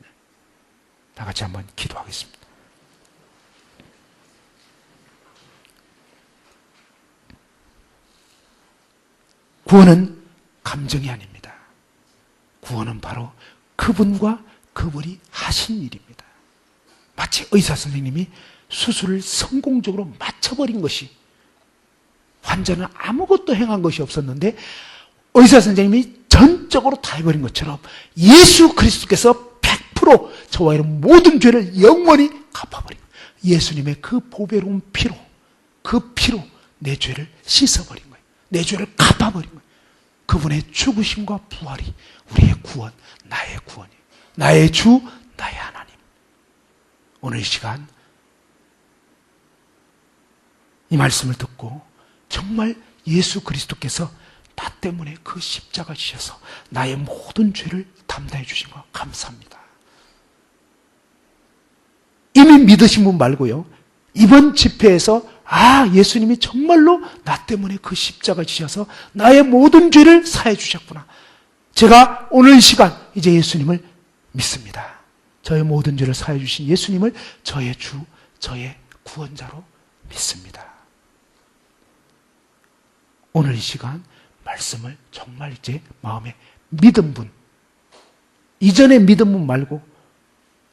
네. 다 같이 한번 기도하겠습니다. 구원은 감정이 아닙니다. 구원은 바로 그분과 그분이 하신 일입니다. 마치 의사 선생님이 수술을 성공적으로 마쳐버린 것이 환자는 아무것도 행한 것이 없었는데 의사 선생님이 전적으로 다 해버린 것처럼 예수 그리스도께서 100% 저와 이런 모든 죄를 영원히 갚아버린 거예요. 예수님의 그 보배로운 피로, 그 피로 내 죄를 씻어버린 거예요. 내 죄를 갚아버린 거예요. 그분의 죽으심과 부활이 우리의 구원, 나의 구원이에요. 나의 주, 나의 하나님. 오늘 이 시간 이 말씀을 듣고 정말 예수 그리스도께서 나 때문에 그 십자가 지셔서 나의 모든 죄를 담당해 주신 거 감사합니다. 이미 믿으신 분 말고요. 이번 집회에서 예수님이 정말로 나 때문에 그 십자가 지셔서 나의 모든 죄를 사해 주셨구나. 제가 오늘 이 시간 이제 예수님을 믿습니다. 저의 모든 죄를 사해 주신 예수님을 저의 주, 저의 구원자로 믿습니다. 오늘 이 시간 말씀을 정말 이제 마음에 믿은 분, 이전에 믿은 분 말고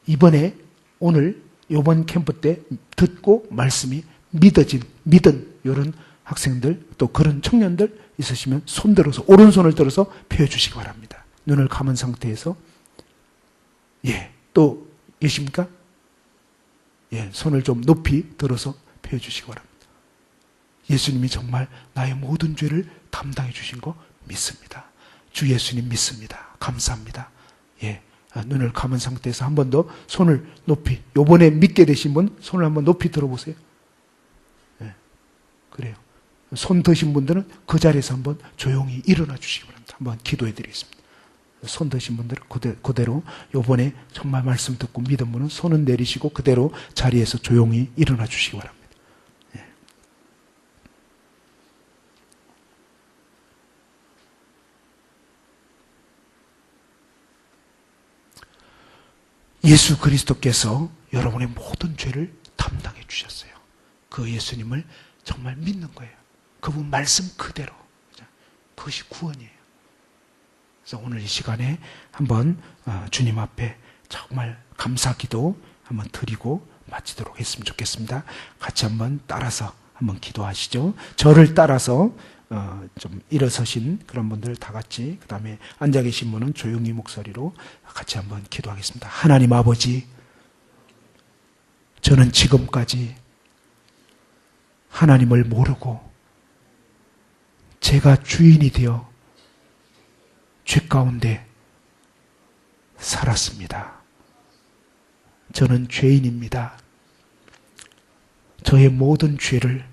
이번에 오늘 이번 캠프 때 듣고 말씀이 믿은 이런 학생들 또 그런 청년들 있으시면 손 들어서 오른손을 들어서 펴주시기 바랍니다. 눈을 감은 상태에서 또 계십니까? 손을 좀 높이 들어서 펴주시기 바랍니다. 예수님이 정말 나의 모든 죄를 담당해 주신 거 믿습니다. 주 예수님 믿습니다. 감사합니다. 눈을 감은 상태에서 한 번 더 손을 높이, 요번에 믿게 되신 분 손을 한번 높이 들어보세요. 그래요. 손 드신 분들은 그 자리에서 한번 조용히 일어나 주시기 바랍니다. 한번 기도해 드리겠습니다. 손 드신 분들은 그대로 요번에 정말 말씀 듣고 믿은 분은 손은 내리시고 그대로 자리에서 조용히 일어나 주시기 바랍니다. 예수 그리스도께서 여러분의 모든 죄를 담당해 주셨어요. 그 예수님을 정말 믿는 거예요. 그분 말씀 그대로. 그것이 구원이에요. 그래서 오늘 이 시간에 한번 주님 앞에 정말 감사 기도 한번 드리고 마치도록 했으면 좋겠습니다. 같이 한번 따라서 한번 기도하시죠. 저를 따라서 좀 일어서신 그런 분들 다 같이, 그 다음에 앉아 계신 분은 조용히 목소리로 같이 한번 기도하겠습니다. 하나님 아버지, 저는 지금까지 하나님을 모르고 제가 주인이 되어 죄 가운데 살았습니다. 저는 죄인입니다. 저의 모든 죄를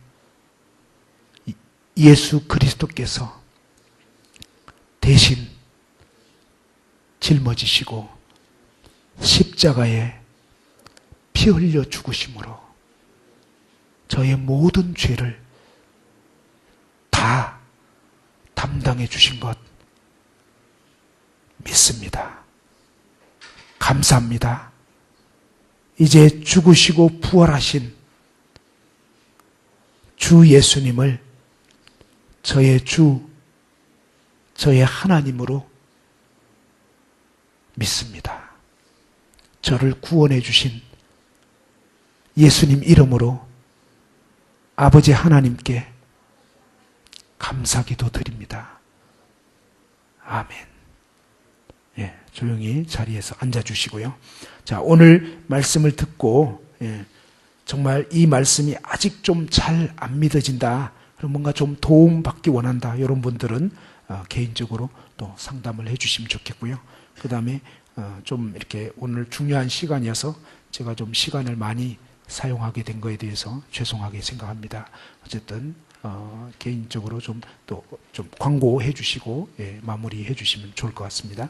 예수 그리스도께서 대신 짊어지시고 십자가에 피 흘려 죽으심으로 저의 모든 죄를 다 담당해 주신 것 믿습니다. 감사합니다. 이제 죽으시고 부활하신 주 예수님을 저의 주, 저의 하나님으로 믿습니다. 저를 구원해 주신 예수님 이름으로 아버지 하나님께 감사기도 드립니다. 아멘. 조용히 자리에서 앉아주시고요. 자, 오늘 말씀을 듣고 정말 이 말씀이 아직 좀 잘 안 믿어진다, 그럼 뭔가 좀 도움받기 원한다, 이런 분들은 개인적으로 또 상담을 해주시면 좋겠고요. 그 다음에 좀 이렇게 오늘 중요한 시간이어서 제가 좀 시간을 많이 사용하게 된 거에 대해서 죄송하게 생각합니다. 어쨌든 개인적으로 좀 또 좀 광고해 주시고 마무리해 주시면 좋을 것 같습니다.